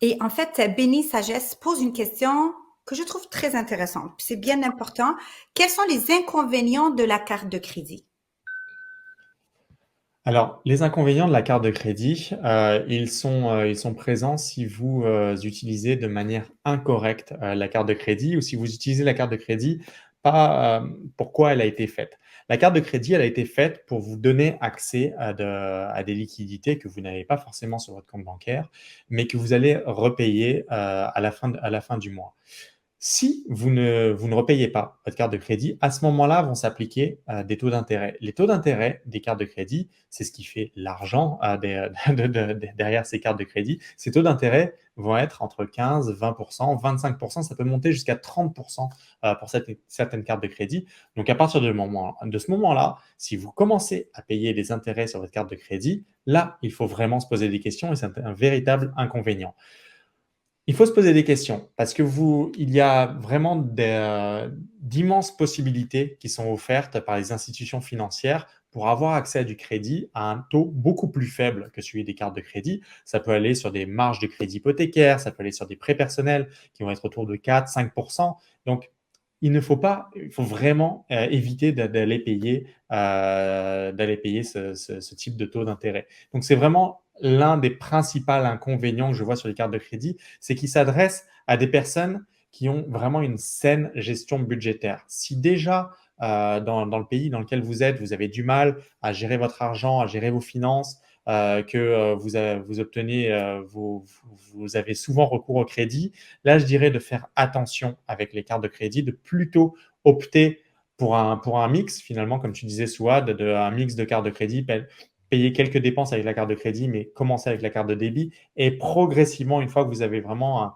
[SPEAKER 1] Et en fait, Béni Sagesse pose une question que je trouve très intéressante. C'est bien important. Quels sont les inconvénients de la carte de crédit?
[SPEAKER 2] Alors, les inconvénients de la carte de crédit, ils sont présents si vous utilisez de manière incorrecte la carte de crédit ou si vous utilisez la carte de crédit pas pourquoi elle a été faite. La carte de crédit, elle a été faite pour vous donner accès à des liquidités que vous n'avez pas forcément sur votre compte bancaire, mais que vous allez repayer à la fin du mois. Si vous ne repayez pas votre carte de crédit, à ce moment-là, vont s'appliquer des taux d'intérêt. Les taux d'intérêt des cartes de crédit, c'est ce qui fait l'argent derrière ces cartes de crédit. Ces taux d'intérêt vont être entre 15, 20%, 25%, ça peut monter jusqu'à 30% pour certaines cartes de crédit. Donc, à partir de ce moment-là, si vous commencez à payer des intérêts sur votre carte de crédit, là, il faut vraiment se poser des questions et c'est un véritable inconvénient. Il faut se poser des questions parce il y a vraiment d'immenses possibilités qui sont offertes par les institutions financières pour avoir accès à du crédit à un taux beaucoup plus faible que celui des cartes de crédit. Ça peut aller sur des marges de crédit hypothécaires, ça peut aller sur des prêts personnels qui vont être autour de 4-5%. Donc, il faut vraiment éviter d'aller payer ce type de taux d'intérêt. Donc, c'est vraiment l'un des principaux inconvénients que je vois sur les cartes de crédit, c'est qu'ils s'adressent à des personnes qui ont vraiment une saine gestion budgétaire. Si déjà, dans le pays dans lequel vous êtes, vous avez du mal à gérer votre argent, à gérer vos finances, que vous avez souvent recours au crédit, là, je dirais de faire attention avec les cartes de crédit, de plutôt opter pour un mix, finalement, comme tu disais, Souad, un mix de cartes de crédit, payer quelques dépenses avec la carte de crédit, mais commencer avec la carte de débit et progressivement, une fois que vous avez vraiment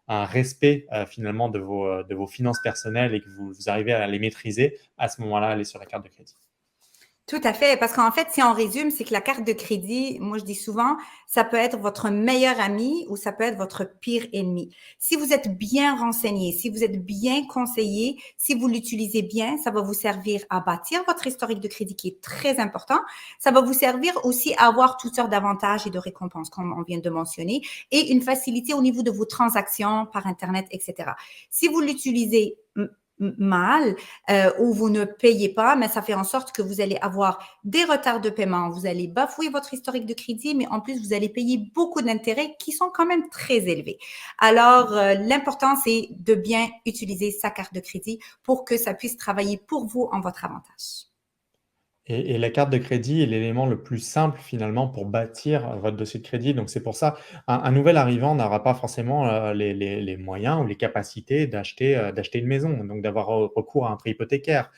[SPEAKER 2] un respect finalement de vos finances personnelles et que vous arrivez à les maîtriser, à ce moment-là, allez sur la carte de crédit.
[SPEAKER 1] Tout à fait, parce qu'en fait, si on résume, c'est que la carte de crédit, moi je dis souvent, ça peut être votre meilleur ami ou ça peut être votre pire ennemi. Si vous êtes bien renseigné, si vous êtes bien conseillé, si vous l'utilisez bien, ça va vous servir à bâtir votre historique de crédit qui est très important. Ça va vous servir aussi à avoir toutes sortes d'avantages et de récompenses, comme on vient de mentionner, et une facilité au niveau de vos transactions par Internet, etc. Si vous l'utilisez mal ou vous ne payez pas, mais ça fait en sorte que vous allez avoir des retards de paiement, vous allez bafouer votre historique de crédit, mais en plus, vous allez payer beaucoup d'intérêts qui sont quand même très élevés. Alors, l'important, c'est de bien utiliser sa carte de crédit pour que ça puisse travailler pour vous en votre avantage.
[SPEAKER 2] Et la carte de crédit est l'élément le plus simple finalement pour bâtir votre dossier de crédit. Donc c'est pour ça, un nouvel arrivant n'aura pas forcément les moyens ou les capacités d'acheter une maison, donc d'avoir recours à un prêt hypothécaire,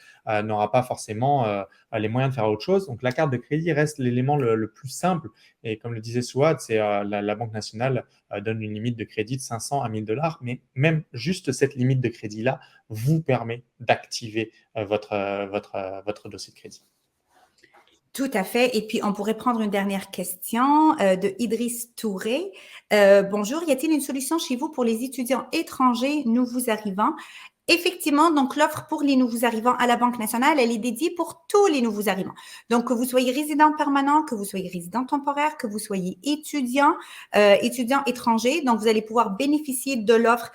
[SPEAKER 2] n'aura pas forcément les moyens de faire autre chose. Donc la carte de crédit reste l'élément le plus simple. Et comme le disait Souad, c'est la Banque nationale donne une limite de crédit de 500 à 1000 $, mais même juste cette limite de crédit-là vous permet d'activer votre dossier de crédit.
[SPEAKER 1] Tout à fait. Et puis, on pourrait prendre une dernière question de Idriss Touré. Bonjour, y a-t-il une solution chez vous pour les étudiants étrangers nouveaux arrivants? Effectivement, donc l'offre pour les nouveaux arrivants à la Banque nationale, elle est dédiée pour tous les nouveaux arrivants. Donc, que vous soyez résident permanent, que vous soyez résident temporaire, que vous soyez étudiant étranger, donc vous allez pouvoir bénéficier de l'offre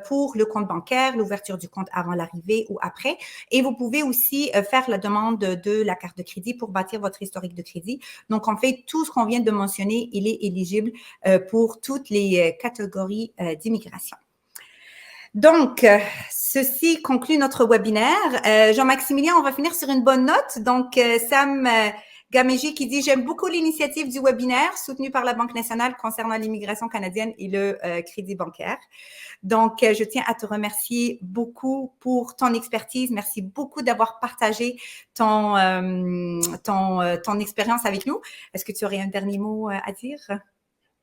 [SPEAKER 1] pour le compte bancaire, l'ouverture du compte avant l'arrivée ou après. Et vous pouvez aussi faire la demande de la carte de crédit pour bâtir votre historique de crédit. Donc, en fait, tout ce qu'on vient de mentionner, il est éligible pour toutes les catégories d'immigration. Donc, ceci conclut notre webinaire. Jean-Maximilien, on va finir sur une bonne note. Donc, Sam Gaméji qui dit « J'aime beaucoup l'initiative du webinaire soutenu par la Banque nationale concernant l'immigration canadienne et le crédit bancaire. » Donc, je tiens à te remercier beaucoup pour ton expertise. Merci beaucoup d'avoir partagé ton expérience avec nous. Est-ce que tu aurais un dernier mot à dire?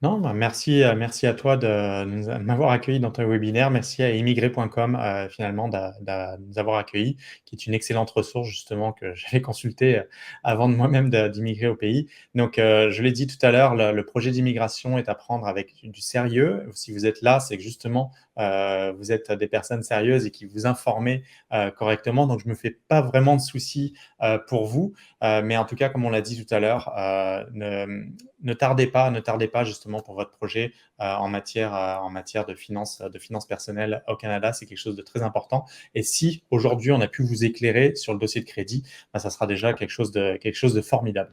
[SPEAKER 2] Non, bah, merci à toi de m'avoir accueilli dans ton webinaire. Merci à immigré.com finalement de nous avoir accueillis, qui est une excellente ressource justement que j'avais consultée avant de moi-même d'immigrer au pays. Donc, je l'ai dit tout à l'heure, le projet d'immigration est à prendre avec du sérieux. Si vous êtes là, c'est que justement, vous êtes des personnes sérieuses et qui vous informez correctement. Donc, je ne me fais pas vraiment de soucis pour vous. Mais en tout cas, comme on l'a dit tout à l'heure, ne tardez pas justement pour votre projet en matière de finances personnelles au Canada. C'est quelque chose de très important. Et si aujourd'hui on a pu vous éclairer sur le dossier de crédit, ça sera déjà quelque chose de formidable.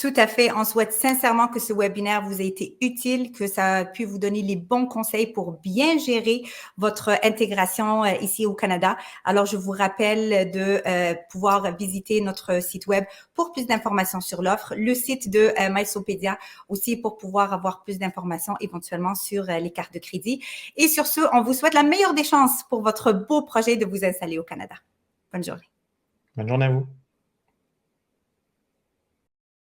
[SPEAKER 1] Tout à fait. On souhaite sincèrement que ce webinaire vous ait été utile, que ça a pu vous donner les bons conseils pour bien gérer votre intégration ici au Canada. Alors, je vous rappelle de pouvoir visiter notre site web pour plus d'informations sur l'offre, le site de Mysopédia aussi pour pouvoir avoir plus d'informations éventuellement sur les cartes de crédit. Et sur ce, on vous souhaite la meilleure des chances pour votre beau projet de vous installer au Canada. Bonne journée.
[SPEAKER 2] Bonne journée à vous.